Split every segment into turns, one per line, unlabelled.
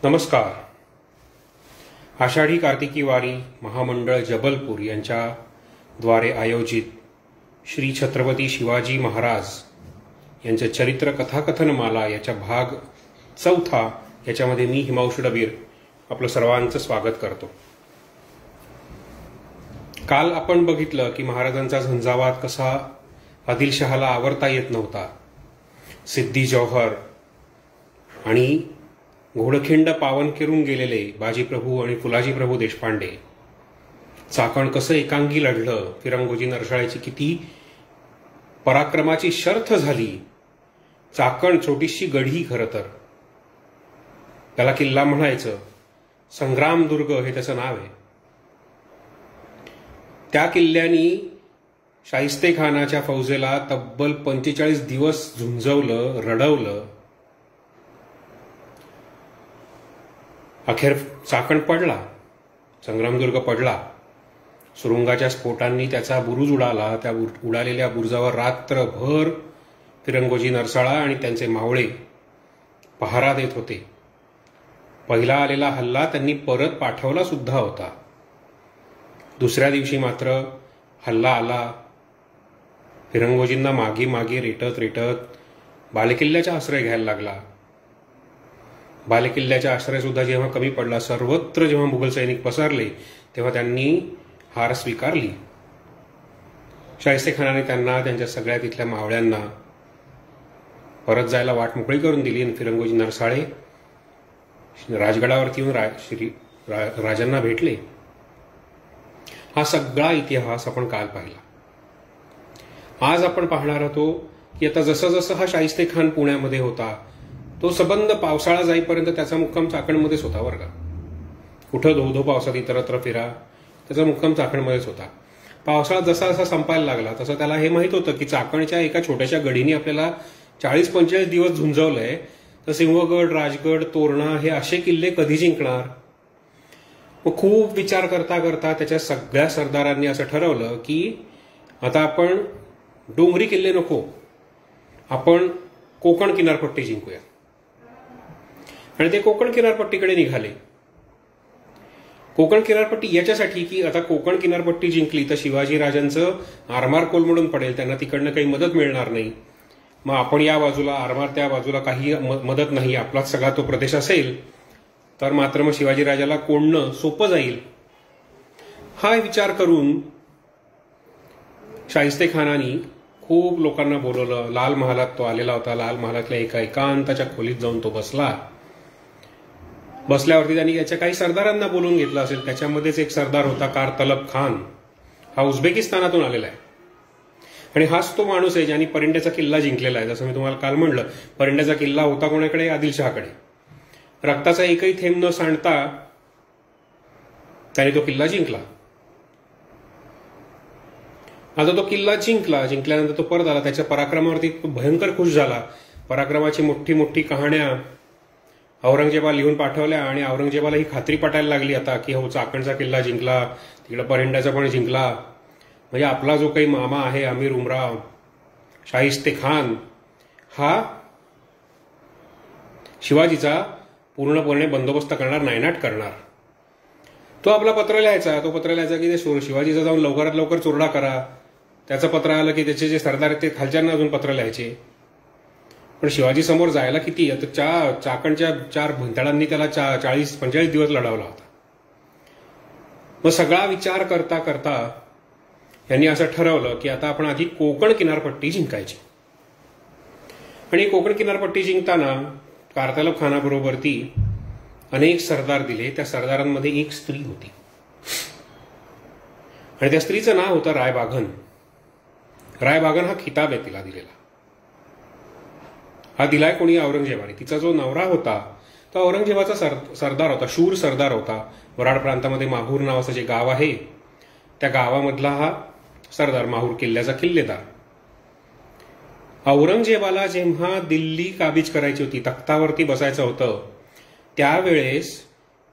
नमस्कार. आषाढी कार्तिकी वारी महामंडळ जबलपूर यांच्या द्वारे आयोजित श्री छत्रपती शिवाजी महाराज यांचे चरित्र कथाकथनमाला याच्या भाग 4 याच्यामध्ये मी हिमांशु डबीर आपलं सर्वांचं स्वागत करतो. काल आपण बघितलं की महाराजांचा झंझावात कसा आदिलशहाला आवरता येत नव्हता. सिद्धी जौहर आणि घोडखिंड पावन करून गेलेले बाजीप्रभू आणि फुलाजीप्रभू देशपांडे, चाकण कसं एकांगी लढलं, फिरंगोजी नरसाळ्याची किती पराक्रमाची शर्थ झाली. चाकण छोटीशी गढी, खरं तर त्याला किल्ला म्हणायचं. संग्रामदुर्ग हे त्याचं नाव आहे. त्या किल्ल्यानी शाहिस्तेखानाच्या फौजेला तब्बल 45 दिवस झुंजवलं, रडवलं. अखेर चाकण पडला, संग्रामदुर्ग पडला. सुरुंगाच्या स्फोटांनी त्याचा बुरुज उडाला. त्या उडालेल्या बुरुजावर रात्रभर फिरंगोजी नरसाळा आणि त्यांचे मावळे पहारा देत होते. पहिला आलेला हल्ला त्यांनी परत पाठवला सुद्धा होता. दुसऱ्या दिवशी मात्र हल्ला आला. फिरंगोजींना मागे मागे रेटत बालेकिल्ल्याचा आश्रय घ्यायला लागला. बालेकिल्ल्याचा आश्रय सुद्धा जेव्हा कमी पडला, सर्वत्र जेव्हा मुघल सैनिक पसरले, तेव्हा त्यांनी हार स्वीकारली. शाहिस्तेखानाने त्यांना, त्यांच्या सगळ्या तिथल्या मावळ्यांना परत जायला वाट मोकळी करून दिली आणि फिरंगोजी नरसाळे राजगडावरती येऊन राजांना भेटले. हा सगळा इतिहास आपण काल पाहिला. आज आपण पाहणार होतो की आता जसं जसं हा शाहिस्तेखान पुण्यामध्ये होता, तो सबंध पावसाळा जाईपर्यंत त्याचा मुक्काम चाकणमध्येच होता. बरं का, कुठं धो पावसात इतरत्र फिरा, त्याचा मुक्काम चाकणमध्येच होता. पावसाळा जसा जसा संपायला लागला तसं त्याला हे माहित होतं की चाकणच्या एका छोट्याशा गडीने आपल्याला 40-45 दिवस झुंजवलंय, तर सिंहगड, राजगड, तोरणा हे असे किल्ले कधी जिंकणार. मग खूप विचार करता करता त्याच्या सगळ्या सरदारांनी असं ठरवलं की आता आपण डोंगरी किल्ले नको, आपण कोकण किनारपट्टी जिंकूया. आणि ते कोकण किनारपट्टीकडे निघाले. कोकण किनारपट्टी याच्यासाठी की आता कोकण किनारपट्टी जिंकली तर शिवाजी राजांचं आरमार कोलमडून पडेल, त्यांना तिकडनं काही मदत मिळणार नाही. मग आपण या बाजूला आरमार, त्या बाजूला काही मदत नाही, आपलाच सगळा तो प्रदेश असेल, तर मात्र मग शिवाजी राजाला कोणणं सोपं जाईल. हा विचार करून शाहिस्तेखानाने खूप लोकांना बोलवलं. लाल महालात तो आलेला होता. लाल महालातल्या एका एकांताच्या खोलीत जाऊन तो बसला. बसल्यावरती त्यांनी याच्या काही सरदारांना बोलून घेतलं असेल. त्याच्यामध्येच एक सरदार होता कारतलब खान. हा उझबेकिस्तानातून आलेला आहे आणि हाच तो माणूस आहे ज्यांनी परिंड्याचा किल्ला जिंकलेला आहे. जसं मी तुम्हाला काल म्हणलं, परिंड्याचा किल्ला होता कोणाकडे? आदिलशहाकडे. रक्ताचा एकही थेंब न सांडता त्याने तो किल्ला जिंकला. आता तो किल्ला जिंकल्यानंतर तो परत आला. त्याच्या पराक्रमावरती भयंकर खुश झाला. पराक्रमाची मोठी मोठी कहाण्या औरंगजेबाला लिहून पाठवल्या आणि औरंगजेबाला ही खात्री पटायला लागली आता की हो, चाकणचा किल्ला जिंकला, तिकडे परिंड्याचा पण जिंकला, म्हणजे आपला जो काही मामा आहे अमीर उमराव शाहिस्तेखान, हा शिवाजीचा पूर्णपणे बंदोबस्त करणार, नायनाट करणार. तो आपला पत्र लिहायचा की ते शिवाजीचा जाऊन लवकरात लवकर चोरडा करा. त्याचं पत्र आलं की त्याचे जे सरदार आहेत ते खालच्यांना अजून पत्र लिहायचे. पण शिवाजी समोर जायला किती, आता चाकणच्या 4 भंताळांनी त्याला 40-45 दिवस लढवला होता. मग सगळा विचार करता करता यांनी असं ठरवलं की आता आपण आधी कोकण किनारपट्टी जिंकायची. आणि कोकण किनारपट्टी जिंकताना कारतलब खानाबरोबरती अनेक सरदार दिले. त्या सरदारांमध्ये एक स्त्री होती आणि त्या स्त्रीचं नाव होतं रायबाघन. रायबाघन हा खिताब आहे तिला दिलेला. हा दिलाय कोणी? औरंगजेबाने. तिचा जो नवरा होता तो औरंगजेबाचा सरदार होता, शूर सरदार होता. वराड प्रांतामध्ये माहूर नावाचं जे गाव आहे त्या गावामधला हा सरदार, माहूर किल्ल्याचा किल्लेदार. औरंगजेबाला जेव्हा दिल्ली काबीज करायची होती, तख्तावरती बसायचं होतं, त्यावेळेस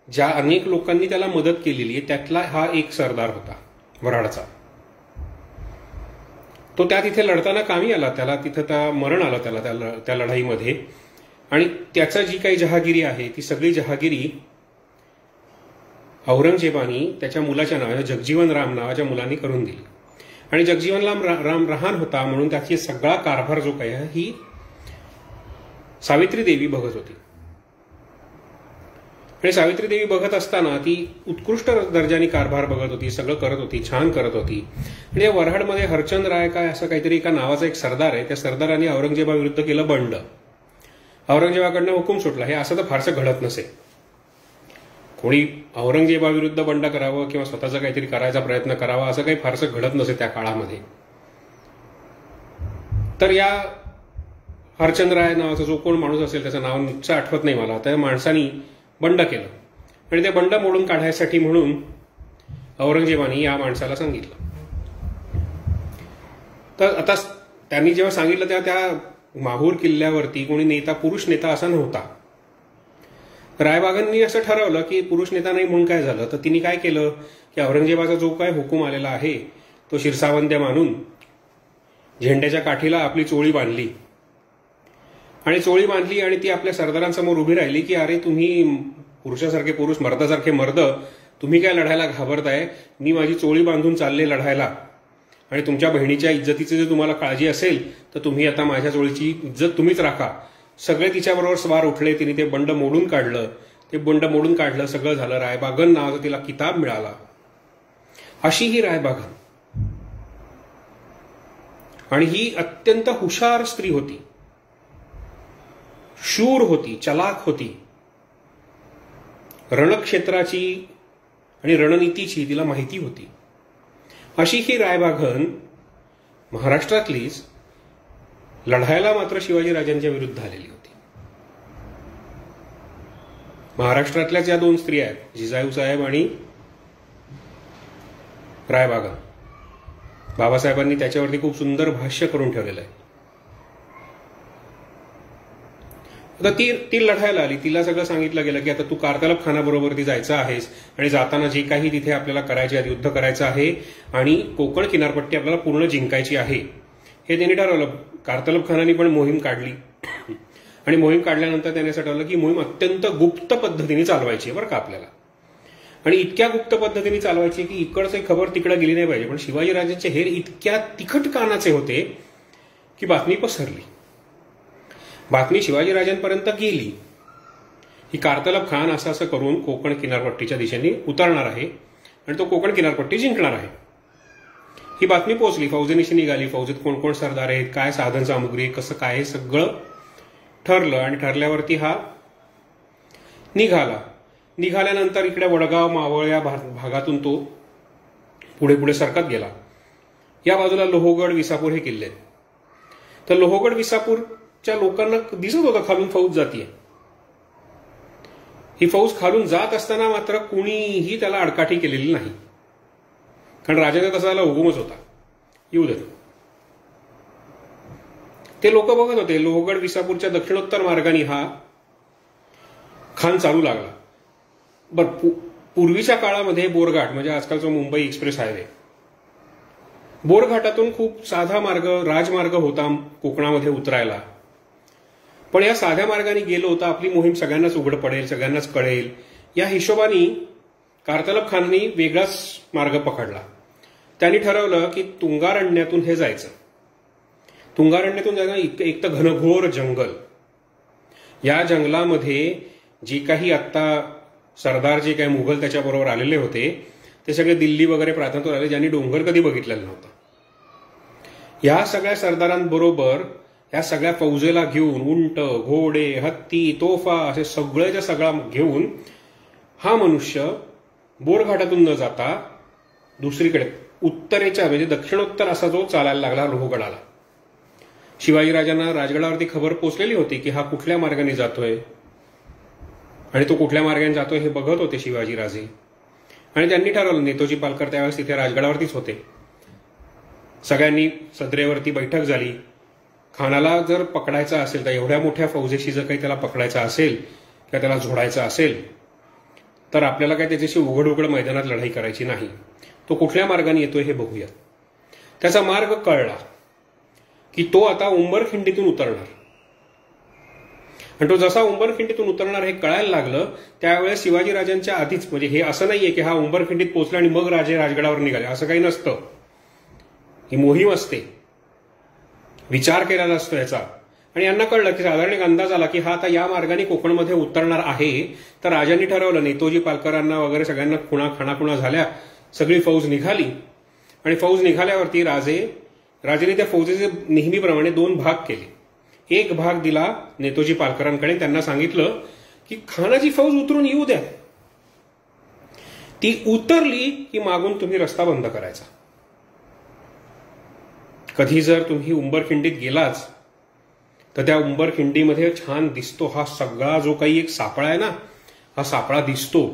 ज्या अनेक लोकांनी त्याला मदत केलेली आहे त्यातला हा एक सरदार होता वराडचा. तो त्या तिथे लढताना कामी आला. त्याला तिथं मरण आलं त्याला त्या लढाईमध्ये. आणि त्याचा जी काही जहागिरी आहे ती सगळी जहागिरी औरंगजेबानी त्याच्या मुलाच्या नावाने जगजीवन राम नावाच्या मुलांनी करून दिली. आणि जगजीवन राम लहान होता म्हणून त्याची सगळा कारभार जो काही ही सावित्री देवी बघत होती. आणि सावित्री देवी बघत असताना ती उत्कृष्ट दर्जाने कारभार बघत होती, सगळं करत होती, छान करत होती. आणि या वऱ्हाडमध्ये हरचंद राय काय असं काहीतरी एका नावाचा एक सरदार आहे, त्या सरदाराने औरंगजेबाविरुद्ध केलं बंड. औरंगजेबाकडनं हुकूम सुटला. हे असं तर फारसं घडत नसे. कोणी औरंगजेबाविरुद्ध बंड करावं किंवा स्वतःचा काहीतरी करायचा प्रयत्न करावा असं काही फारसं घडत नसे त्या काळामध्ये. तर या हरचंद राय नावाचा जो कोण माणूस असेल त्याचं नाव नुकतं आठवत नाही मला, त्या माणसानी बंड केलं. आणि ते बंड मोडून काढायसाठी म्हणून औरंगजेबाने या माणसाला सांगितलं. तर आता त्यांनी जेव्हा सांगितलं तेव्हा त्या माहूर किल्ल्यावरती कोणी नेता, पुरुष नेता असा नव्हता. रायबागांनी असं ठरवलं की पुरुष नेता नाही म्हणून काय झालं, तर तिने काय केलं की औरंगजेबाचा जो काय हुकूम आलेला आहे तो शिरसावंद्य मानून झेंड्याच्या काठीला आपली चोळी बांधली. आणि चोळी बांधली आणि ती आपल्या सरदारांसमोर उभी राहिली की अरे तुम्ही पुरुषासारखे पुरुष, मर्दासारखे मर्द, तुम्ही काय लढायला घाबरताय? मी माझी चोळी बांधून चालले लढायला. आणि तुमच्या बहिणीच्या इज्जतीची जर तुम्हाला काळजी असेल तर तुम्ही आता माझ्या चोळीची इज्जत तुम्हीच राखा. सगळे तिच्याबरोबर स्वार उठले. तिने ते बंड मोडून काढलं. ते बंड मोडून काढलं, सगळं झालं. रायबागन नावाचा तिला किताब मिळाला. अशी ही रायबागन. आणि ही अत्यंत हुशार स्त्री होती, शूर होती, चलाक होती. रणक्षेत्राची आणि रणनीतीची तिला माहिती होती. अशी ही रायबागन महाराष्ट्रातलीच लढायला मात्र शिवाजीराजांच्या विरुद्ध आलेली होती. महाराष्ट्रातल्याच या दोन स्त्रिया आहेत, जिजाऊ साहेब आणि रायबागन. बाबासाहेबांनी त्याच्यावरती खूप सुंदर भाष्य करून ठेवलेलं आहे. आता ती लढायला आली. तिला सगळं सांगितलं गेलं की आता तू कारतलब खानाबरोबर जायचं आहेस आणि जाताना जे काही तिथे आपल्याला करायचे आहे, युद्ध करायचं आहे आणि कोकण किनारपट्टी आपल्याला पूर्ण जिंकायची आहे हे त्यांनी ठरवलं. कारतलब खानाने पण मोहीम काढली. आणि मोहीम काढल्यानंतर त्याने असं ठरवलं की मोहीम अत्यंत गुप्त पद्धतीने चालवायची आहे बरं का आपल्याला. आणि इतक्या गुप्त पद्धतीने चालवायची की इकडची खबर तिकडे गेली नाही पाहिजे. पण शिवाजीराजांचे हेर इतक्या तिखट कानाचे होते की बातमी पसरली. बातमी शिवाजीराजांपर्यंत गेली की कारतलब खान असं असं करून कोकण किनारपट्टीच्या दिशेने उतरणार आहे आणि तो कोकण किनारपट्टी जिंकणार आहे. ही बातमी पोहोचली. फौजेनिशी निघाली. फौजेत कोण कोण सरदार आहेत, काय साधन सामुग्री, कसं काय, सगळं ठरलं. आणि ठरल्यावरती हा निघाला. निघाल्यानंतर इकडे वडगाव, मावळ या भागातून तो पुढे पुढे सरकत गेला. या बाजूला लोहगड, विसापूर हे किल्ले. तर लोहगड, विसापूरच्या लोकांना दिसत होतं खालून फौज जातीये. ही फौज खालून जात असताना मात्र कुणीही त्याला आडकाठी केलेली नाही, कारण राजाचा तसा हुकूमच होता, येऊ देत. ते लोक बघत होते. लोहगड, विसापूरच्या दक्षिणोत्तर मार्गाने हा खान चालू लागला. बरं, पूर्वीच्या काळामध्ये बोरघाट म्हणजे आजकालचा मुंबई एक्सप्रेस हायवे, बोरघाटातून खूप साधा मार्ग, राजमार्ग होता कोकणामध्ये उतरायला. पण या साध्या मार्गाने गेलो तर आपली मोहीम सगळ्यांनाच उघड पडेल, सगळ्यांनाच कळेल. या हिशोबाने कारतलब खाननी वेगळाच मार्ग पकडला. त्यांनी ठरवलं की तुंगारण्यातून हे जायचं. तुंगारण्यातून जायचं एक तर घनघोर जंगल. या जंगलामध्ये जे काही आत्ता सरदार जे काही मुघल त्याच्याबरोबर आलेले होते ते सगळे दिल्ली वगैरे प्रांतातून आले, ज्यांनी डोंगर कधी बघितलेला नव्हता. या सगळ्या सरदारांबरोबर या सगळ्या फौजेला घेऊन उंट, घोडे, हत्ती, तोफा असे सगळ्याच्या सगळा घेऊन हा मनुष्य बोरघाटातून न जाता दुसरीकडे उत्तरेच्या म्हणजे दक्षिणोत्तर असा जो चालायला लागला लोहगडाला. शिवाजीराजांना राजगडावरती खबर पोचलेली होती की हा कुठल्या मार्गाने जातोय आणि तो कुठल्या मार्गाने जातोय हे बघत होते शिवाजीराजे. आणि त्यांनी ठरवलं, नेतोजी पालकर त्यावेळेस तिथे राजगडावरतीच होते. सगळ्यांनी सदरेवरती बैठक झाली. खानाला जर पकडायचा असेल तर एवढ्या मोठ्या फौजेशी जर काही त्याला पकडायचा असेल किंवा त्याला झोडायचं असेल तर आपल्याला काय त्याच्याशी उघड मैदानात लढाई करायची नाही. तो कुठल्या मार्गाने येतोय हे बघूया. त्याचा मार्ग कळला की तो आता उंबरखिंडीतून उतरणार. आणि तो जसा उंबरखिंडीतून उतरणार हे कळायला लागलं त्यावेळेस शिवाजीराजांच्या आधीच, म्हणजे हे असं नाहीये की हा उंबरखिंडीत पोहोचला आणि मग राजे राजगडावर निघाले, असं काही नसतं. ही मोहीम असते, विचार केलेला असतो याचा. आणि यांना कळलं की साधारण एक अंदाज आला की हा आता या मार्गाने कोकणमध्ये उतरणार आहे. तर राजांनी ठरवलं, नेतोजी पालकरांना वगैरे सगळ्यांना खाणाखुणा झाल्या, सगळी फौज निघाली. आणि फौज निघाल्यावरती राजेने त्या फौजेचे नेहमीप्रमाणे 2 भाग केले. एक भाग दिला नेतोजी पालकरांकडे, त्यांना सांगितलं की खानाची फौज उतरून येऊ द्या, ती उतरली की मागून तुम्ही रस्ता बंद करायचा. कधी जर तुम्ही उंबरखिंडीत गेलाच तर त्या उंबरखिंडीमध्ये छान दिसतो हा सगळा जो काही एक सापळा आहे ना, हा सापळा दिसतो.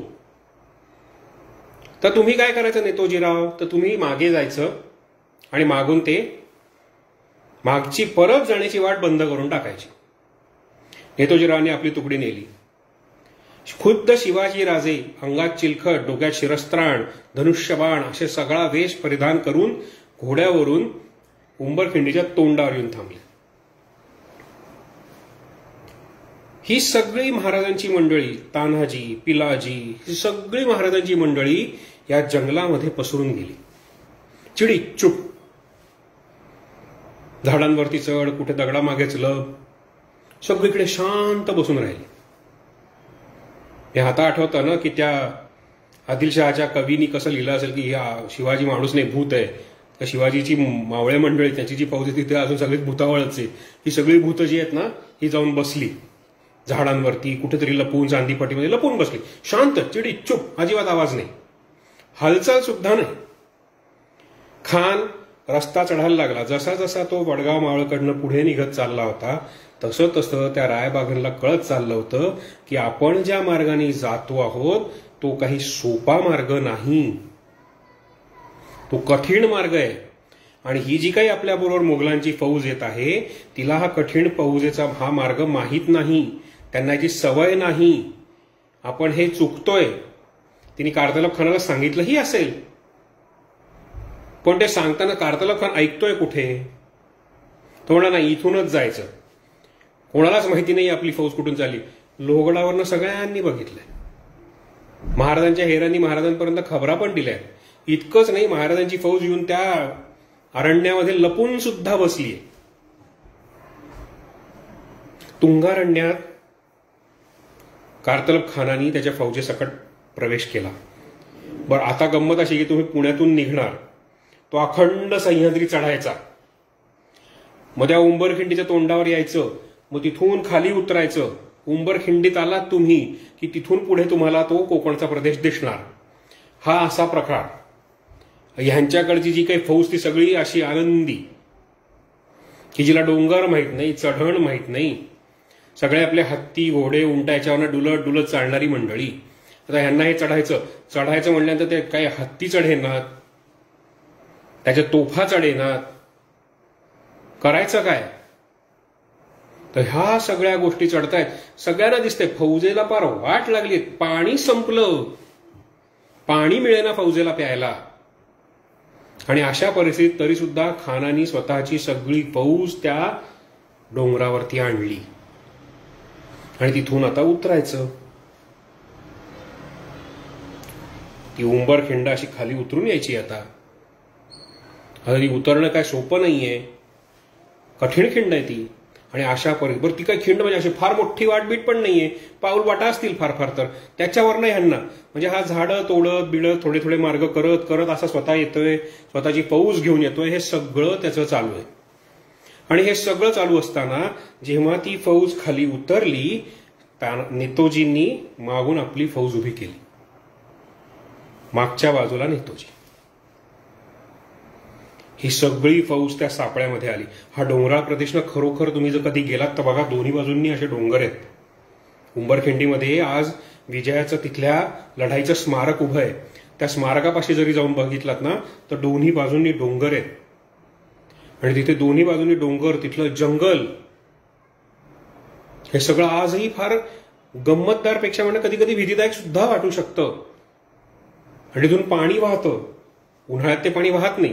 तर तुम्ही काय करायचं नेतोजीराव, तर तुम्ही मागे जायचं आणि मागून ते मागची परत जाण्याची वाट बंद करून टाकायची. नेतोजीरावांनी आपली तुकडी नेली. खुद्द शिवाजीराजे अंगात चिलखत, डोक्यात शिरस्त्राण, धनुष्यबाण असे सगळा वेश परिधान करून घोड्यावरून उंबरखिंडीच्या तोंडावर येऊन थांबले. ही सगळी महाराजांची मंडळी, तान्हाजी, पिलाजी, ही सगळी महाराजांची मंडळी या जंगलामध्ये पसरून गेली. चिडी चुप, झाडांवरती चढ, कुठे दगडामागेच लप, सगळीकडे शांत बसून राहिले. हे आता आठवतं ना की त्या आदिलशहाच्या कवीनी कसं लिहिलं असेल की हा शिवाजी माणूस नाही भूत आहे. तर शिवाजीची मावळे मंडळी, त्याची जी फौज तिथे अजून सगळीच भूतावळच आहे. ही सगळी भूत जी आहेत ना, ही जाऊन बसली झाडांवरती, कुठेतरी लपून, चांदीपट्टीमध्ये लपून बसली, शांत, चिडी चुप, अजिबात आवाज नाही, हालचाल सुद्धा नाही. खान रस्ता चढायला लागला. जसा जसा तो वडगाव मावळकडनं पुढे निघत चालला होता तसं तसं त्या रायबागांना कळत चाललं होतं की आपण ज्या मार्गाने जातो आहोत तो काही सोपा मार्ग नाही, तो कठीण मार्ग आहे. आणि ही जी काही आपल्याबरोबर मोगलांची फौज येत आहे तिला हा कठीण फौजेचा हा मार्ग माहीत नाही, त्यांना याची सवय नाही. आपण हे चुकतोय. तिने कारतलब खानाला सांगितलंही असेल, पण ते सांगताना कारतलब खान ऐकतोय कुठे? तो म्हणा नाही, इथूनच जायचं. कोणालाच माहिती नाही आपली फौज कुठून चालली. लोहगडावरनं सगळ्यांनी बघितलंय. महाराजांच्या हेरांनी महाराजांपर्यंत खबरा पण दिल्या. इतकंच नाही, महाराजांची फौज येऊन त्या अरण्यामध्ये लपून सुद्धा बसलीये. तुंगारण्यात कारतलब खानाने त्याच्या फौजेसकट प्रवेश केला. बरं, आता गंमत अशी की तुम्ही पुण्यातून निघणार, तो अखंड सह्याद्री चढायचा, मग त्या उंबरखिंडीच्या तोंडावर यायचं, मग तिथून खाली उतरायचं. उंबरखिंडीत आलात तुम्ही की तिथून पुढे तुम्हाला तो कोकणचा प्रदेश दिसणार. हा असा प्रकार. ह्यांच्याकडची जी काही फौज ती सगळी अशी आनंदी की जिला डोंगर माहित नाही, चढण माहित नाही, सगळे आपले हत्ती, घोडे, उंट याच्यावर डुलत डुलत चालणारी मंडळी. आता ह्यांना हे चढायचं म्हणल्यानंतर ते काही हत्ती चढेनात, त्याच्या तोफा चढेनात, करायचं काय? तर ह्या सगळ्या गोष्टी चढतायत. सगळ्यांना दिसतंय फौजेला फार वाट लागली, पाणी संपलं, पाणी मिळेना फौजेला प्यायला. आणि अशा परिस्थितीत तरी सुद्धा खानानी स्वतःची सगळी फौज त्या डोंगरावरती आणली आणि तिथून आता उतरायचं. ती उंबरखिंड अशी खाली उतरून यायची. आता ती उतरणं काय सोपं नाहीये, कठीण खिंड आहे ती. आणि अशा बरं ती काय खिंड म्हणजे अशी फार मोठी वाटबीट पण नाहीये, पाऊल वाटा असतील फार फार तर, त्याच्यावर नाही ह्यांना. म्हणजे हा झाडं तोडत बिडत थोडे थोडे मार्ग करत करत असा स्वतः येतोय, स्वतःची फौज घेऊन येतोय. हे सगळं त्याचं चालू आहे. आणि हे सगळं चालू असताना जेव्हा ती फौज खाली उतरली, नेतोजींनी मागून आपली फौज उभी केली. मागच्या बाजूला नेतोजी, ही सगळी फौज त्या सापळ्यामध्ये आली. हा डोंगराळ प्रदेश ना, खरोखर तुम्ही जर कधी गेलात तर बघा, दोन्ही बाजूंनी असे डोंगर आहेत. उंबरखिंडीमध्ये आज विजयाचं तिथल्या लढाईचं स्मारक उभं आहे. त्या स्मारकापाशी जरी जाऊन बघितलात ना तर दोन्ही बाजूंनी डोंगर आहेत. आणि तिथे दोन्ही बाजूंनी डोंगर, तिथलं जंगल, हे सगळं आजही फार गंमतदार पेक्षा म्हणजे कधी कधी भीतीदायक सुद्धा वाटू शकतं. आणि तिथून पाणी वाहतं. उन्हाळ्यात ते पाणी वाहत नाही,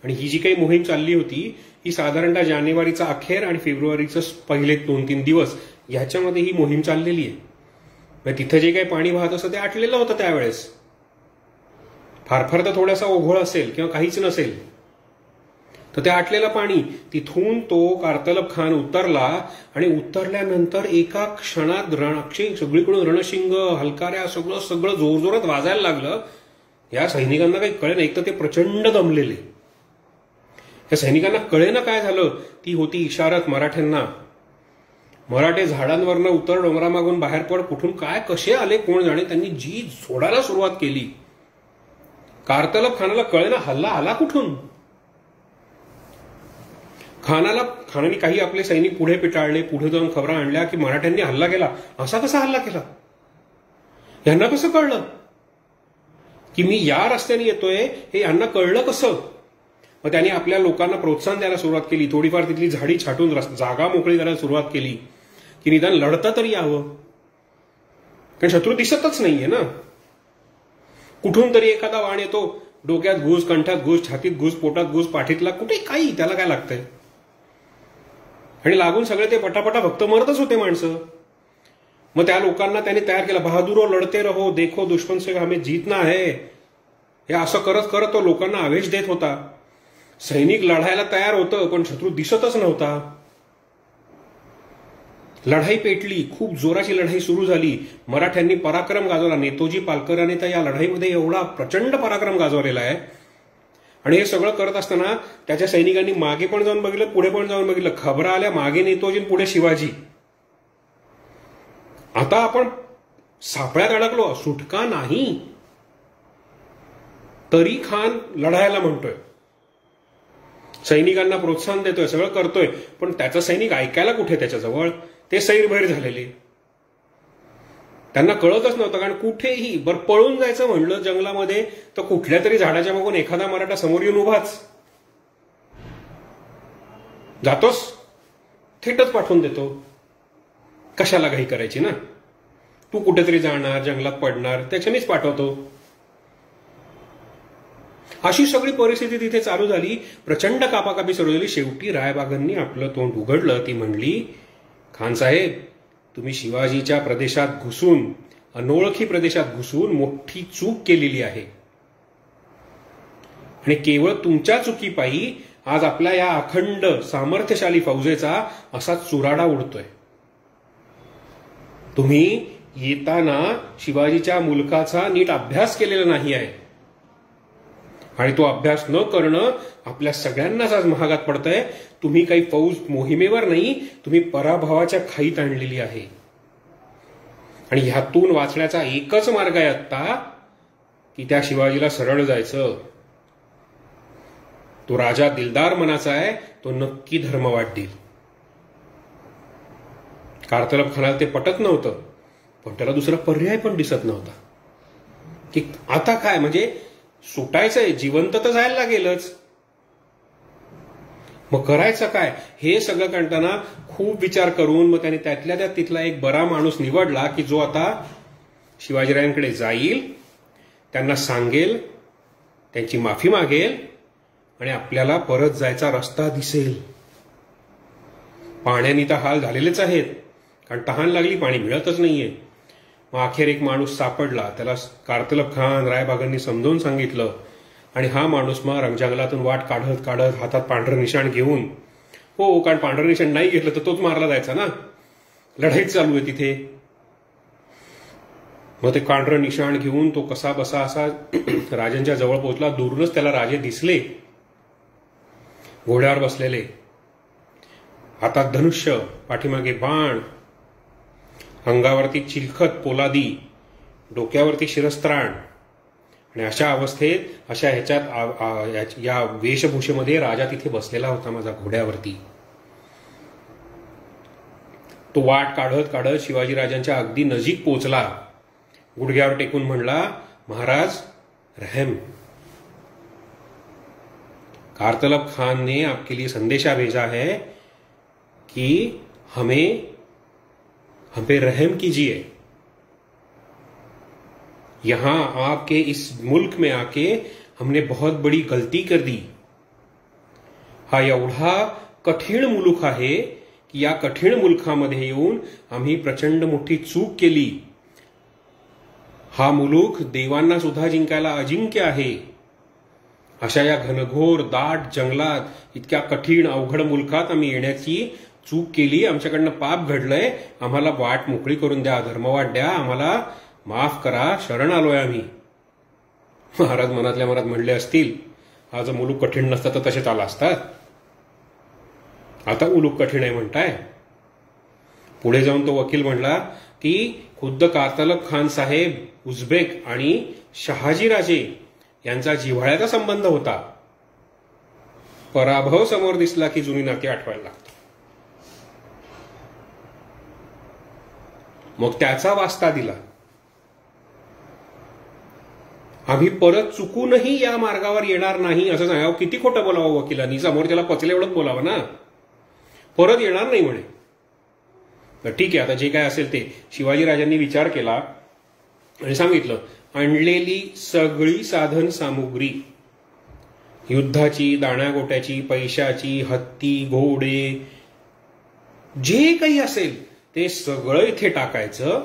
आणि ही जी काही मोहीम चालली होती ही साधारणतः जानेवारीचा अखेर आणि फेब्रुवारीचं पहिले 2-3 दिवस ह्याच्यामध्ये ही मोहीम चाललेली आहे. म्हणजे तिथं जे काही पाणी वाहत असतं ते आटलेलं होतं त्यावेळेस. फार फार तर थोडासा ओघळ असेल किंवा काहीच नसेल, तर ते आटलेलं पाणी तिथून तो कारतलब खान उतरला आणि उतरल्यानंतर एका क्षणात सगळीकडून रणशिंग, हलकाऱ्या सगळं सगळं जोरजोरात वाजायला लागलं. या सैनिकांना काही कळेना. एक तर ते प्रचंड दमलेले. या सैनिकांना कळेना काय झालं. ती होती इशारत मराठ्यांना. मराठे झाडांवरनं उतर, डोंगरामागून बाहेर पड, कुठून काय कसे आले कोण जाणे. त्यांनी जी सोडायला सुरुवात केली. कारतलब खानाला कळेना हल्ला आला कुठून. खानाने काही आपले सैनिक पुढे पिटाळले, पुढे जाऊन खबरा आणल्या की मराठ्यांनी हल्ला केला. असा कसा हल्ला केला, यांना कसं कळलं की मी या रस्त्याने येतोय, हे यांना कळलं कसं. मग त्यांनी आपल्या लोकांना प्रोत्साहन द्यायला सुरुवात केली. थोडीफार तिथली झाडी छाटून जागा मोकळी करायला सुरुवात केली की निदान लढता तरी यावं. कारण शत्रू दिसतच नाहीये ना. कुठून तरी एखादा वाण येतो, डोक्यात घुस, कंठात घुस, छातीत घुस, पोटात घुस, पाठीतला कुठे काही, त्याला काय लागतंय. आणि लागून सगळे ते पटापटा भक्त मरतच होते माणसं. मग त्या लोकांना त्यांनी तयार केलं. बहादुरो लढते रहो, देखो दुश्मन से हमें जीतना है. हे असं करत करत तो लोकांना आवेश देत होता. सैनिक लढायला तयार होतं पण शत्रू दिसतच नव्हता. लढाई पेटली. खूप जोराची लढाई सुरू झाली. मराठ्यांनी पराक्रम गाजवला. नेतोजी पालकरांनी तर या लढाईमध्ये एवढा प्रचंड पराक्रम गाजवलेला आहे. आणि हे सगळं करत असताना त्याच्या सैनिकांनी मागे पण जाऊन बघितलं, पुढे पण जाऊन बघितलं. खबरा आल्या, मागे नेतोजी, पुढे शिवाजी. आता आपण सापळ्यात अडकलो, सुटका नाही. तरी खान लढायला म्हणतोय, सैनिकांना प्रोत्साहन देतोय, सगळं करतोय, पण त्याचा सैनिक ऐकायला कुठे त्याच्याजवळ. ते सैरभैर झालेले. त्यांना कळतच नव्हतं. कारण कुठेही पळून जायचं म्हणलं जंगलामध्ये तर कुठल्या तरी झाडाच्या मागून एखादा मराठा समोर येऊन उभाच. जातोस, थेटच पाठवून देतो. कशाला घाई करायची ना. तू कुठेतरी जाणार, जंगलात पडणार, त्याच्यानेच पाठवतो. अशी सगळी परिस्थिती तिथे चालू झाली. प्रचंड कापाकापी सुरू झाली. शेवटी रायबागांनी आपलं तोंड उघडलं. ती म्हणली, खान साहेब, तुम्ही शिवाजीच्या प्रदेशात घुसून, अनोळखी प्रदेशात घुसून मोठी चूक केलेली आहे. आणि केवळ तुमच्या चुकीपायी आज आपल्या या अखंड सामर्थ्यशाली फौजेचा असा चुराडा उडतोय. तुम्ही येताना शिवाजीच्या मुलकाचा नीट अभ्यास केलेला नाही आहे. आणि तो अभ्यास न करणं आपल्या सगळ्यांनाच आज महागात पडतंय. तुम्ही काही फौज मोहिमेवर नाही, तुम्ही पराभवाच्या खाईत आणलेली आहे. आणि ह्यातून वाचण्याचा एकच मार्ग आहे आता की त्या शिवाजीला सरळ जायचं. तो राजा दिलदार मनाचा आहे, तो नक्की धर्म वाढतील. कारतलब खानाला ते पटत नव्हतं, पण त्याला दुसरा पर्याय पण दिसत नव्हता की आता काय, म्हणजे सुटायचंय, जिवंत तर जायला लागेलच, मग करायचं काय. हे सगळं करताना खूप विचार करून मग त्याने त्यातल्या त्यात तिथला एक बरा माणूस निवडला की जो आता शिवाजीरायांकडे जाईल, त्यांना सांगेल, त्यांची माफी मागेल आणि आपल्याला परत जायचा रस्ता दिसेल. पाण्याने तर हाल झालेलेच आहेत, कारण तहान लागली, पाणी मिळतच नाहीये. मग अखेर एक माणूस सापडला. त्याला कारतलब खान रायबागांनी समजावून सांगितलं. आणि हा माणूस मग जंगलातून वाट काढत काढत हातात पांढरं निशाण घेऊन, हो, कारण पांढरं निशाण नाही घेतलं तर तोच मारला जायचा ना, लढाईच चालू आहे तिथे. मग ते पांढरं निशाण घेऊन तो कसा बसा असा राजांच्या जवळ पोहोचला. दूरूनच त्याला राजे दिसले, घोड्यावर बसलेले, हातात धनुष्य, पाठीमागे बाण, अंगावरती चिलखत पोलादी, डोक्यावरती शिरस्त्राण. आणि अशा अवस्थेत, अशा ह्याच्यात, या वेशभूषेमध्ये राजा तिथे बसलेला होता माझा घोड्यावरती. तो वाट काढत काढत शिवाजीराजांच्या अगदी नजीक पोचला. गुडघ्यावर टेकून म्हणला, महाराज रहम, कारतलब खान ने आपके लिए संदेशा भेजा है कि हम पे रहम कीजिए. यहां आपके इस मुल्क में आके हमने बहुत बड़ी गलती कर दी. हा एवढा कठीण मुलूक आहे की या कठीण मुलखामध्ये येऊन आम्ही प्रचंड मोठी चूक केली. हा मुलूक देवांना सुद्धा जिंकायला अजिंक्य आहे. अशा या घनघोर दाट जंगलात इतक्या कठीण अवघड मुलखात आम्ही येण्याची चूक केली. आमच्याकडनं पाप घडलंय. आम्हाला वाट मोकळी करून द्या, धर्मवाट द्या, आम्हाला माफ करा, शरण आलोय आम्ही. महाराज मनातल्या मनात म्हणले असतील, हा जर मुलूक कठीण नसता तर तसेच आला असतात. आता मुलूक कठीण आहे म्हणताय. पुढे जाऊन तो वकील म्हणला की खुद्द कारतलब खान साहेब, उझबेक आणि शहाजीराजे यांचा जिव्हाळ्याचा संबंध होता. पराभव समोर दिसला की जुनी नाती आठवायला लागतात. मग त्याचा वास्ता दिला. आम्ही परत चुकूनही या मार्गावर येणार नाही असं सांगावं. किती खोटं बोलावं वकिलांनी, समोरच्याला पचले एवढंच बोलावं ना. परत येणार नाही म्हणे. ठीक आहे, आता जे काय असेल ते शिवाजीराजांनी विचार केला आणि सांगितलं, आणलेली सगळी साधन सामुग्री, युद्धाची, दाण्यागोट्याची, पैशाची, हत्ती, घोडे, जे काही असेल ते सगळं इथे टाकायचं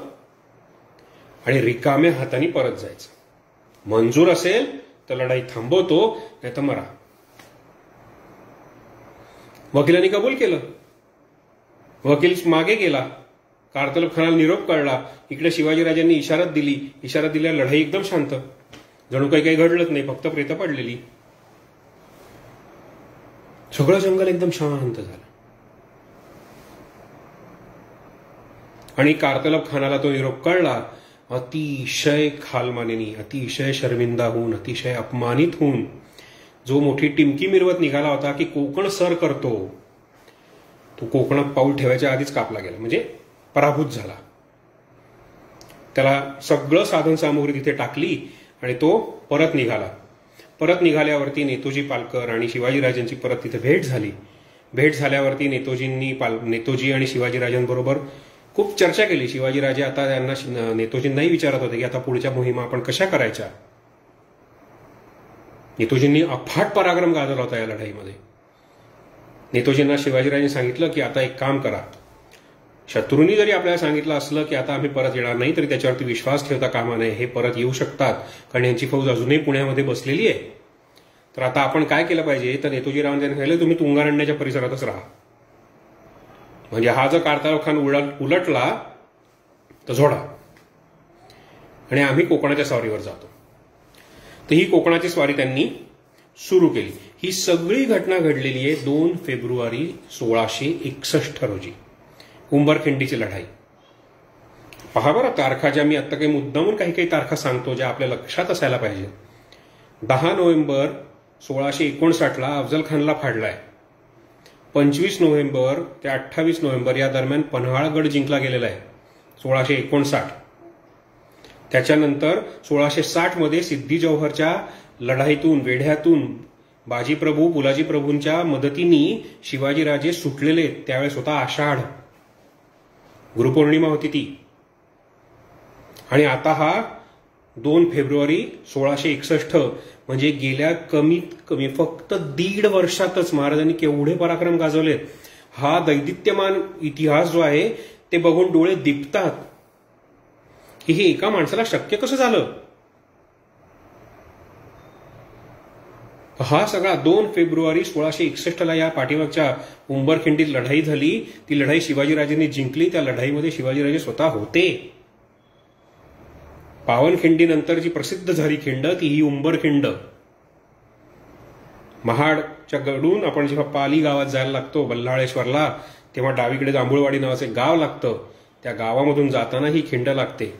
आणि रिकाम्या हाताने परत जायचं. मंजूर असेल तर लढाई थांबवतो, नाही तर मरा. वकिलांनी कबूल केलं. वकील मागे गेला. कारतलब खानाला निरोप कळला. इकडे शिवाजीराजांनी इशारत दिली. इशारत दिल्यावर लढाई एकदम शांत. जणू काही घडलंच नाही, फक्त प्रेतं पडलेली. सगळं जंगल एकदम शांत झालं. आणि कारतलब खानाला तो निरोप कळला. अतिशय खालमानेनी, अतिशय शर्मिंदा होऊन, अतिशय अपमानित होऊन जो मोठी टिमकी मिरवत निघाला होता की कोकण सर करतो, तो कोकणात पाऊल ठेवायच्या आधीच कापला गेला, म्हणजे पराभूत झाला. त्याला सगळं साधन सामुग्री तिथे टाकली आणि तो परत निघाला. परत निघाल्यावरती नेतोजी पालकर आणि शिवाजीराजांची परत तिथे भेट झाली. भेट झाल्यावरती नेतोजी आणि शिवाजीराजांबरोबर खूप चर्चा केली. शिवाजीराजे आता त्यांना नेतोजींनाही विचारत होते की आता पुढच्या मोहिमा आपण कशा करायच्या. नेतोजींनी अफाट पराक्रम गाजवला होता या लढाईमध्ये. नेतोजींना शिवाजीराजांनी सांगितलं की आता एक काम करा, शत्रूंनी जरी आपल्याला सांगितलं असलं की आता आम्ही परत येणार नाही तरी त्याच्यावरती विश्वास ठेवता कामा नये. हे परत येऊ शकतात, कारण यांची फौज अजूनही पुण्यामध्ये बसलेली आहे. तर आता आपण काय केलं पाहिजे, तर नेतोजीरावांनी सांगितलं तुम्ही तुंगारण्याच्या परिसरातच राहा. म्हणजे हा जर कारतलब खान उलटला तर झोडा, आणि आम्ही कोकणाच्या स्वारीवर जातो. तर ही कोकणाची स्वारी त्यांनी सुरू केली. ही सगळी घटना घडलेली आहे 2 फेब्रुवारी 1661 रोजी, उंबरखिंडीची लढाई. पहा बरं तारखा, ज्या मी आता काही मुद्दामून काही तारखा सांगतो ज्या आपल्या लक्षात असायला पाहिजे. 10 नोव्हेंबर 1659ला अफजल खानला फाडलाय. 25 नोव्हेंबर ते 28 नोव्हेंबर या दरम्यान पन्हाळगड जिंकला गेलेला आहे 1659. त्याच्यानंतर 1660 मध्ये सिद्धी जौहरच्या लढाईतून, वेढ्यातून बाजीप्रभू, बुलाजी प्रभूंच्या मदतीने शिवाजीराजे सुटलेले. त्यावेळेस होता आषाढ, गुरुपौर्णिमा होती ती. आणि आता हा 2 फेब्रुवारी 1661, म्हणजे गेल्या कमीत कमी फक्त 1.5 वर्षातच महाराजांनी केवढे पराक्रम गाजवलेत. हा दैदित्यमान इतिहास जो आहे ते बघून डोळे दिपतात की हे एका माणसाला शक्य कसं झालं. हा सगळा 2 फेब्रुवारी 1661ला या पाठीमागच्या उंबरखिंडीत लढाई झाली. ती लढाई शिवाजीराजांनी जिंकली. त्या लढाईमध्ये शिवाजीराजे स्वतः होते. पावनखिंडी जी प्रसिद्ध झाली खिंड ती ही उंबरखिंड. महाडच्या कडून आपण जेव्हा पाली गावात जायला लागतो बल्लाळेश्वरला, तेव्हा डावीकडे जांभूळवाडी नावाचं गाव लागतं. त्या गावामधून जाताना ही खिंड लागते.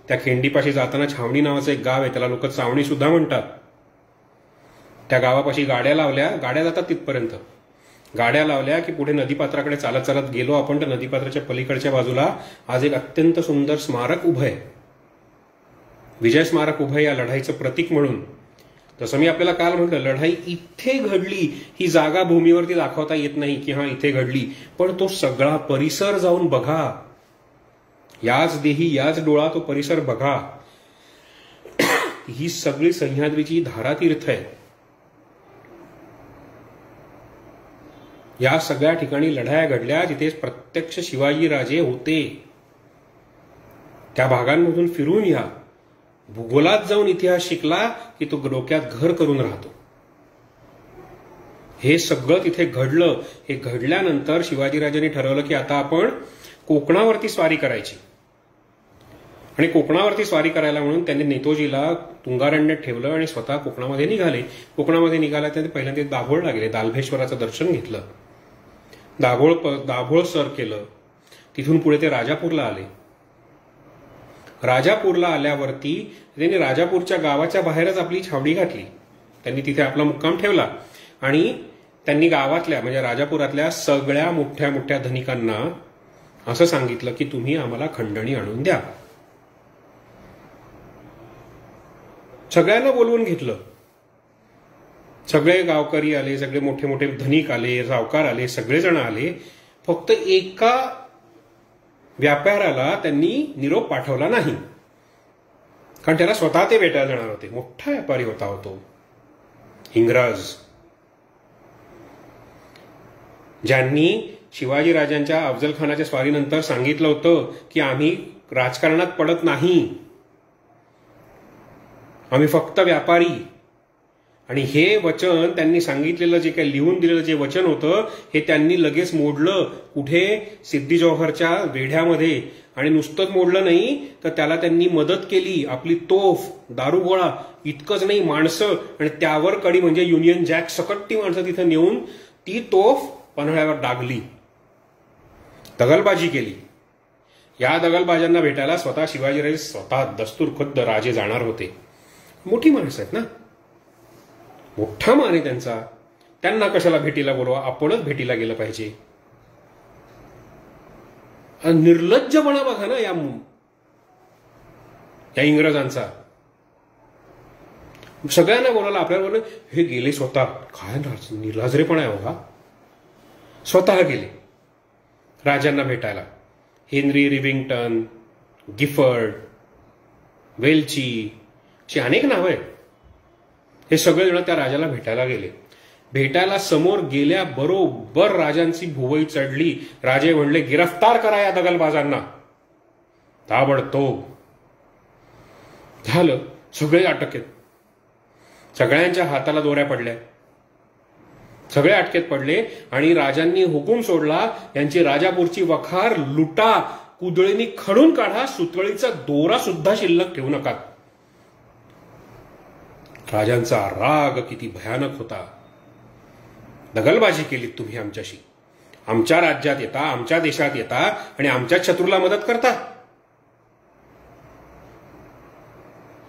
त्या खिंडीपाशी जाताना छावणी नावाचं एक गाव आहे, त्याला लोक चावणी सुद्धा म्हणतात. त्या गावापाशी गाड्या लावल्या, गाड्या जातात तिथपर्यंत. गाड्या लावल्या की पुढे नदीपात्राकडे चालत चालत गेलो आपण, तर नदीपात्राच्या पलीकडच्या बाजूला आज एक अत्यंत सुंदर स्मारक उभं आहे, विजय स्मारक उभं आहे या लढाईचं प्रतीक म्हणून. जसं मी आपल्याला काल म्हटलं, लढाई इथे घडली ही जागा भूमीवरती दाखवता येत नाही की हा इथे घडली, पण तो सगळा परिसर जाऊन बघा. याच देही याच डोळा तो परिसर बघा. ही सगळी सह्याद्रीची धारातीर्थ आहे. या सगळ्या ठिकाणी लढाया घडल्या जिथे प्रत्यक्ष शिवाजीराजे होते. त्या भागांमधून फिरून या, भूगोलात जाऊन इतिहास शिकला की तो डोक्यात घर करून राहतो. हे सगळं तिथे घडलं. हे घडल्यानंतर शिवाजीराजांनी ठरवलं की आता आपण कोकणावरती स्वारी करायची. आणि कोकणावरती स्वारी करायला म्हणून त्यांनी नेतोजीला तुंगारण्यात ठेवलं आणि स्वतः कोकणामध्ये निघाले. कोकणामध्ये निघाला त्यांनी पहिल्यांदा दाभोळला गेले, दालभेश्वराचं दर्शन घेतलं, दाभोळ सर केलं. तिथून पुढे ते राजापूरला आले. राजापूरला आल्यावरती त्यांनी राजापूरच्या गावाच्या बाहेरच आपली छावणी घातली. त्यांनी तिथे आपला मुक्काम ठेवला आणि त्यांनी गावातल्या म्हणजे राजापुरातल्या सगळ्या मोठ्या मोठ्या धनिकांना असं सांगितलं की तुम्ही आम्हाला खंडणी आणून द्या. सगळ्यांना बोलवून घेतलं. सगळे गावकरी आले, सगळे मोठे मोठे धनिक आले, सावकार आले, सगळेजण आले. फक्त एका व्यापाऱ्याला त्यांनी निरोप पाठवला नाही, कारण त्याला स्वतः ते भेटायला जाणार होते. मोठा व्यापारी होता तो इंग्रज, ज्यांनी शिवाजीराजांच्या अफजल खानाच्या स्वारीनंतर सांगितलं होतं की आम्ही राजकारणात पडत नाही, आम्ही फक्त व्यापारी. आणि हे वचन त्यांनी सांगितलेलं जे काही लिहून दिलेलं जे वचन होतं हे त्यांनी लगेच मोडलं. कुठे? सिद्दी जौहरच्या वेढ्यामध्ये. आणि नुसतंच मोडलं नाही तर त्याला त्यांनी मदत केली. आपली तोफ, दारुगोळा, इतकंच नाही, माणसं आणि त्यावर कडी म्हणजे युनियन जॅक सकट ती माणसं तिथे नेऊन ती तोफ पन्हाळ्यावर डागली, दगलबाजी केली. या दगलबाजांना भेटायला स्वतः शिवाजीराजे स्वतः दस्तूर खुद्द राजे जाणार होते. मोठी माणसं आहेत ना, मोठा मान आहे त्यांचा. त्यांना कशाला भेटीला बोलवा, आपणच भेटीला गेलं पाहिजे. निर्लज्जपणा बघा ना या इंग्रजांचा. सगळ्यांना बोलायला आपल्याला बोललं, हे गेले स्वतः. काय निर्लाजरेपणा आहे बघा. स्वतः गेले राजांना भेटायला. हेनरी रिव्हिंग्टन, गिफर्ड, वेल्ची ची अनेक नावं आहेत. हे सगळेजण त्या राजाला भेटायला गेले. भेटायला समोर गेल्याबरोबर राजांची भुवई चढली. राजे म्हणले, गिरफ्तार करा या दगलबाजांना. ताबडतोब झालं. सगळे अटकेत, सगळ्यांच्या हाताला दोऱ्या पडल्या, सगळे अटकेत पडले. आणि राजांनी हुकूम सोडला, यांची राजापूरची वखार लुटा, कुदळीनी खडून काढा, सुतळीचा दोरा सुद्धा शिल्लक ठेवू नका. राजांचा राग किती भयानक होता. दगलबाजी केलीत तुम्ही आमच्याशी, आमच्या राज्यात येता, आमच्या देशात येता आणि आमच्या शत्रूला मदत करता.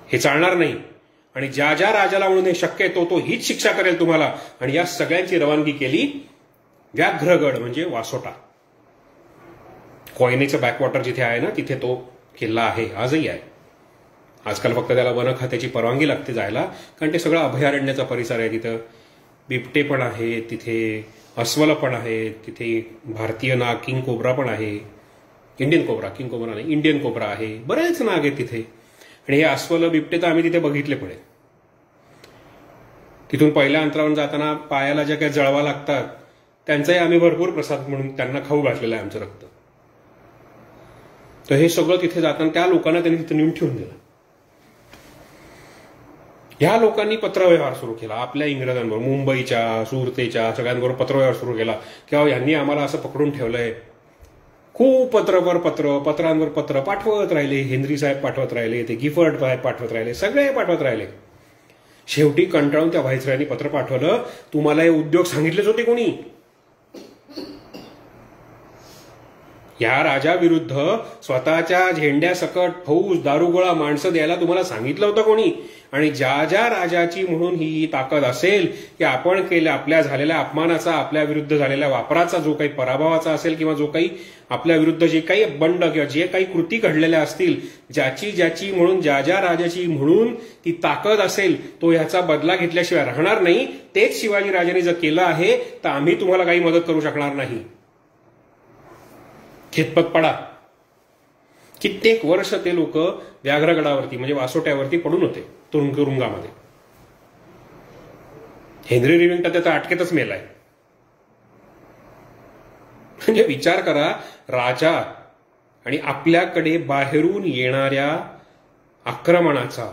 हे चालणार नाही. आणि ज्या ज्या राजाला म्हणून हे शक्य आहे तो हीच शिक्षा करेल तुम्हाला. आणि या सगळ्यांची रवानगी केली व्याघ्रगड म्हणजे वासोटा. कोयनेचं बॅकवॉटर जिथे आहे ना तिथे तो किल्ला आहे, आजही आहे. आजकाल फक्त त्याला वन खात्याची परवानगी लागते जायला, कारण ते सगळं अभयारण्याचा परिसर आहे. तिथं बिबटे पण आहे, तिथे अस्वल पण आहे, तिथे भारतीय नाग किंग कोब्रा पण आहे. इंडियन कोब्रा, किंग कोब्रा नाही, इंडियन कोब्रा आहे. बरेच नाग आहेत तिथे. आणि हे अस्वल बिबटे तर आम्ही तिथे बघितले पण. तिथून पहिल्या अंतरावरून जाताना पायाला ज्या काही जळवा लागतात त्यांचाही आम्ही भरपूर प्रसाद म्हणून त्यांना खाऊ घातलेलं आहे आमचं रक्त. तर हे सगळं तिथे जाताना त्या लोकांना त्यांनी तिथे नेऊन ठेवून दिलं. ह्या लोकांनी पत्रव्यवहार सुरू केला आपल्या इंग्रजांबरोबर, मुंबईच्या, सुरतेच्या सगळ्यांबरोबर पत्रव्यवहार सुरू केला की यांनी आम्हाला असं पकडून ठेवलंय. खूप पत्रांवर पत्र पाठवत राहिले. हेनरी साहेब पाठवत राहिले, ते गिफर्ड साहेब पाठवत राहिले, सगळे पाठवत राहिले. शेवटी कंटाळून त्या व्हाईसरायांनी पत्र पाठवलं, तुम्हाला हे उद्योग सांगितलेच होते कोणी? या राजाविरुद्ध स्वतःच्या झेंड्यासकट फौज, दारुगोळा, माणसं द्यायला तुम्हाला सांगितलं होतं कोणी? आणि ज्या ज्या राजाची म्हणून ही ताकद असेल की आपण केल्या आपल्या झालेल्या अपमानाचा, आपल्या विरुद्ध झालेल्या वापराचा, जो काही पराभवाचा असेल किंवा जो काही आपल्या विरुद्ध जे काही बंड किंवा जे काही कृती घडलेल्या असतील, ज्याची म्हणून ज्या ज्या राजाची म्हणून ती ताकद असेल तो ह्याचा बदला घेतल्याशिवाय राहणार नाही. तेच शिवाजी राजांनी जर केलं आहे तर आम्ही तुम्हाला काही मदत करू शकणार नाही. खितपत पडा. कित्येक वर्ष ते लोक व्याघ्रगडावरती म्हणजे वासोट्यावरती पडून होते तुरुंगामध्ये. हेनरी रिव्हिंग्टन त्याचा अटकेतच मेलाय. म्हणजे विचार करा, राजा आणि आपल्याकडे बाहेरून येणाऱ्या आक्रमणाचा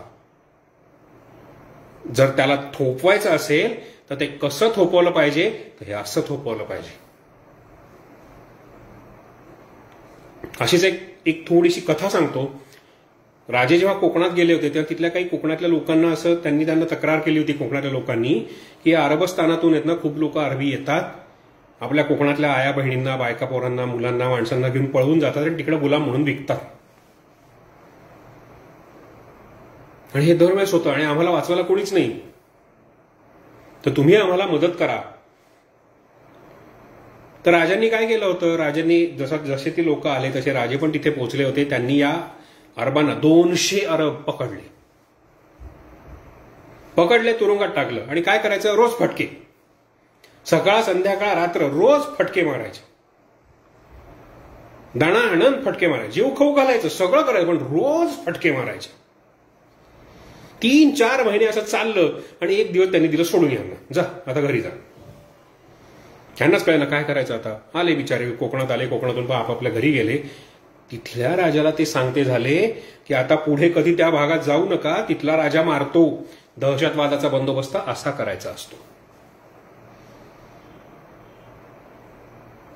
जर त्याला थोपवायचं असेल तर ते कसं थोपवलं पाहिजे, तर हे असं थोपवलं पाहिजे. अशीच एक थोडीशी कथा सांगतो. राजे जेव्हा कोकणात गेले होते तेव्हा तिथल्या काही कोकणातल्या लोकांना असं त्यांना तक्रार केली होती कोकणातल्या लोकांनी की अरबस्थानातून आहेत ना खूप लोक अरबी येतात, आपल्या कोकणातल्या आया बहिणींना, बायका पोरांना, मुलांना, माणसांना घेऊन पळवून जातात आणि तिकडे गुलाम म्हणून विकतात. आणि हे दरवेळेस होतं आणि आम्हाला वाचवायला कोणीच नाही, तर तुम्ही आम्हाला मदत करा. तर राजांनी काय केलं होतं, राजांनी जसे ते लोक आले तसे राजे पण तिथे पोहोचले होते. त्यांनी या अरबांना 200 अरब पकडले, तुरुंगात टाकलं. आणि काय करायचं, रोज फटके, सकाळ संध्याकाळ रात्र रोज फटके मारायचे, दाणा आणून फटके मारायचे, जीव खाऊ घालायचं, सगळं करायचं, पण रोज फटके मारायचे. 3-4 महिने असं चाललं आणि एक दिवस त्यांनी दिलं सोडून यांना, जा आता घरी जा. त्यांनाच कळलं काय करायचं आता. आले बिचारे, कोकणात आले, कोकणातून आपापल्या घरी गेले. तिथल्या राजाला ते सांगते झाले की आता पुढे कधी त्या भागात जाऊ नका, तिथला राजा मारतो, दहशतवादाचा बंदोबस्त असा करायचा असतो.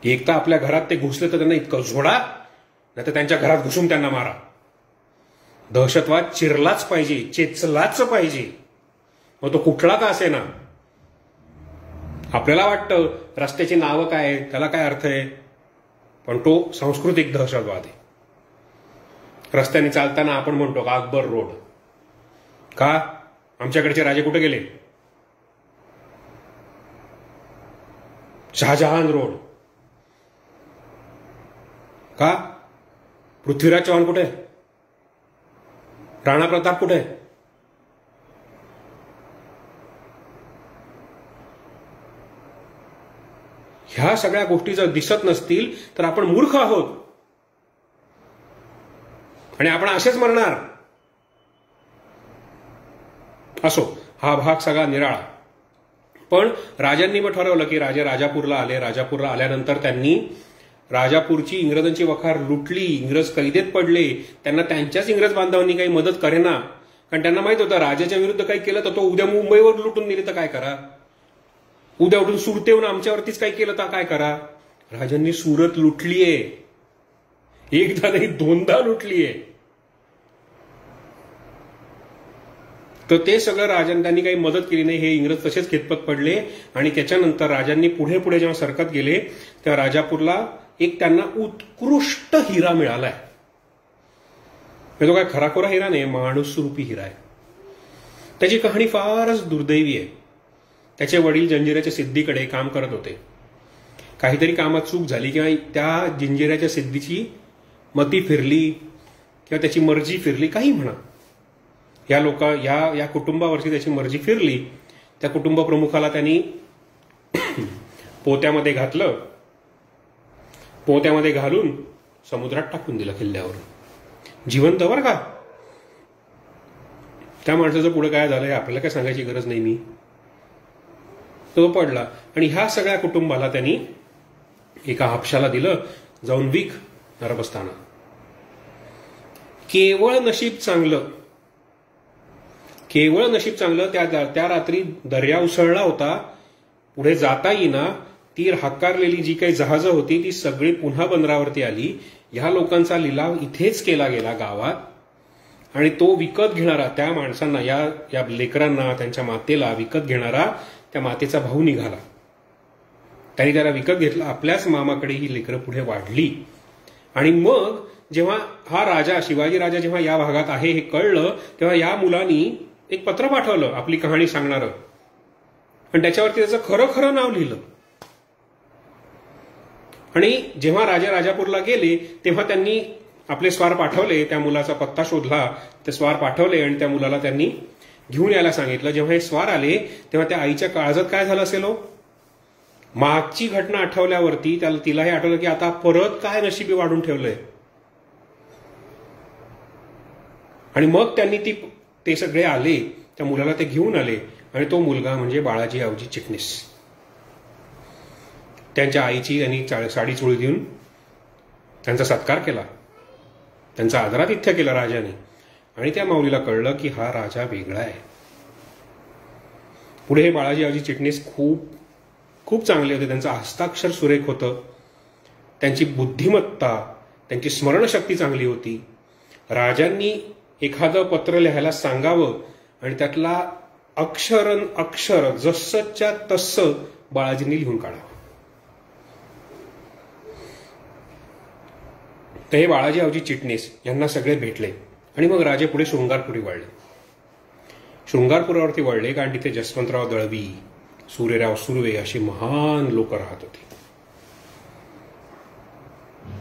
एक तर आपल्या घरात ते घुसले तर त्यांना इतकं झोडा, नाही तर त्यांच्या घरात घुसून त्यांना मारा. दहशतवाद चिरलाच पाहिजे, चेचलाच पाहिजे, मग तो कुठला का असे ना. आपल्याला वाटतं रस्त्याची नावं काय आहे, त्याला काय अर्थ आहे, पण तो सांस्कृतिक दहशतवाद आहे. रस्त्याने चालताना आपण म्हणतो का अकबर रोड, का आमच्याकडचे राजे कुठे गेले, शहाजहान रोड, का पृथ्वीराज चव्हाण कुठे, राणा प्रताप कुठे. ह्या सगळ्या गोष्टी जर दिसत नसतील तर आपण मूर्ख आहोत आणि आपण असेच मरणार. असो, हा भाग सगळा निराळा. पण राजांनी मग ठरवलं की राजे राजापूरला आले. राजापूरला आल्यानंतर त्यांनी राजापूरची इंग्रजांची वखार लुटली, इंग्रज कैदेत पडले. त्यांना त्यांच्याच इंग्रज बांधवांनी काही मदत करेना, कारण त्यांना माहित होतं राजाच्या विरुद्ध काही केलं तर तो उद्या मुंबईवर लुटून नेले तर काय करा, उद्या उठून सुरत येऊन आमच्यावरतीच काही केलं तर काय करा. राजांनी सुरत लुटलीये, एकदा नाही 2दा लुटलीये. तर ते सगळं राजांनी काही मदत केली नाही. हे इंग्रज तसेच खितपत पडले. आणि त्याच्यानंतर राजांनी पुढे पुढे जेव्हा सरकत गेले तेव्हा राजापूरला एक त्यांना उत्कृष्ट हिरा मिळालाय. तो काय खराखोरा हिरा नाही, माणूस रूपी हिरा आहे. त्याची कहाणी फारच दुर्दैवी आहे. त्याचे वडील जंजिऱ्याच्या सिद्धीकडे काम करत होते. काहीतरी कामात चूक झाली किंवा त्या जंजिऱ्याच्या सिद्धीची मती फिरली किंवा त्याची मर्जी फिरली, काही म्हणा, या कुटुंबावरची त्याची मर्जी फिरली. त्या कुटुंब प्रमुखाला त्यांनी पोत्यामध्ये घातलं, पोत्यामध्ये घालून समुद्रात टाकून दिलं किल्ल्यावरून, जिवंत वर का. त्या माणसाचं पुढे काय झालंय आपल्याला काय सांगायची गरज नाही. मी तो पडला आणि ह्या सगळ्या कुटुंबाला त्यांनी एका हापशाला दिलं, जाऊन विक अरबस्थानात. केवळ नशीब चांगलं, केवळ नशीब चांगलं, त्या रात्री दर्या उसळला होता, पुढे जाता येईना. ती हाकारलेली जी काही जहाजं होती ती सगळी पुन्हा बंदरावरती आली. ह्या लोकांचा लिलाव इथेच केला गेला गावात. आणि तो विकत घेणारा त्या माणसांना, या लेकरांना, त्यांच्या मातेला विकत घेणारा त्या मातेचा भाऊ निघाला. त्यांनी त्याला विकत घेतलं. आपल्याच मामाकडे ही लेकरं पुढे वाढली. आणि मग जेव्हा हा राजा, शिवाजी राजा जेव्हा या भागात आहे हे कळलं, तेव्हा या मुलांनी एक पत्र पाठवलं आपली कहाणी सांगणारं, आणि त्याच्यावरती त्याचं खरं खरं नाव लिहिलं. आणि जेव्हा राजा राजापूरला गेले तेव्हा त्यांनी आपले स्वार पाठवले, त्या मुलाचा पत्ता शोधला, ते स्वार पाठवले आणि त्या मुलाला त्यांनी घेऊन यायला सांगितलं. जेव्हा हे स्वार आले तेव्हा त्या आईच्या काळजात काय झालं असेल हो, मागची घटना आठवल्यावरती तिला हे आठवलं की आता परत काय नशिबी वाढून ठेवलंय. आणि मग त्यांनी ते सगळे आले, त्या मुलाला ते घेऊन आले. आणि तो मुलगा म्हणजे बाळाजी आवजी चिटणीस. त्यांच्या आईची त्यांनी साडी चोळी देऊन त्यांचा सत्कार केला, त्यांचा आदरातिथ्य केला राजाने. आणि त्या माऊलीला कळलं की हा राजा वेगळा आहे. पुढे हे बाळाजी आवजी चिटणीस खूप खूप चांगले होते. त्यांचं हस्ताक्षर सुरेख होतं, त्यांची बुद्धिमत्ता, त्यांची स्मरणशक्ती चांगली होती. राजांनी एखादं पत्र लिहायला सांगावं आणि त्यातला अक्षरन अक्षर जसंच्या तसं बाळाजींनी लिहून काढावं. तर हे बाळाजी आवजी चिटणीस यांना सगळे भेटले आणि मग राजे पुढे शृंगारपुरी वळले. शृंगारपुरावरती वळले कारण तिथे जसवंतराव दळवी, सूर्यराव सुर्वे अशी महान लोक राहत होती,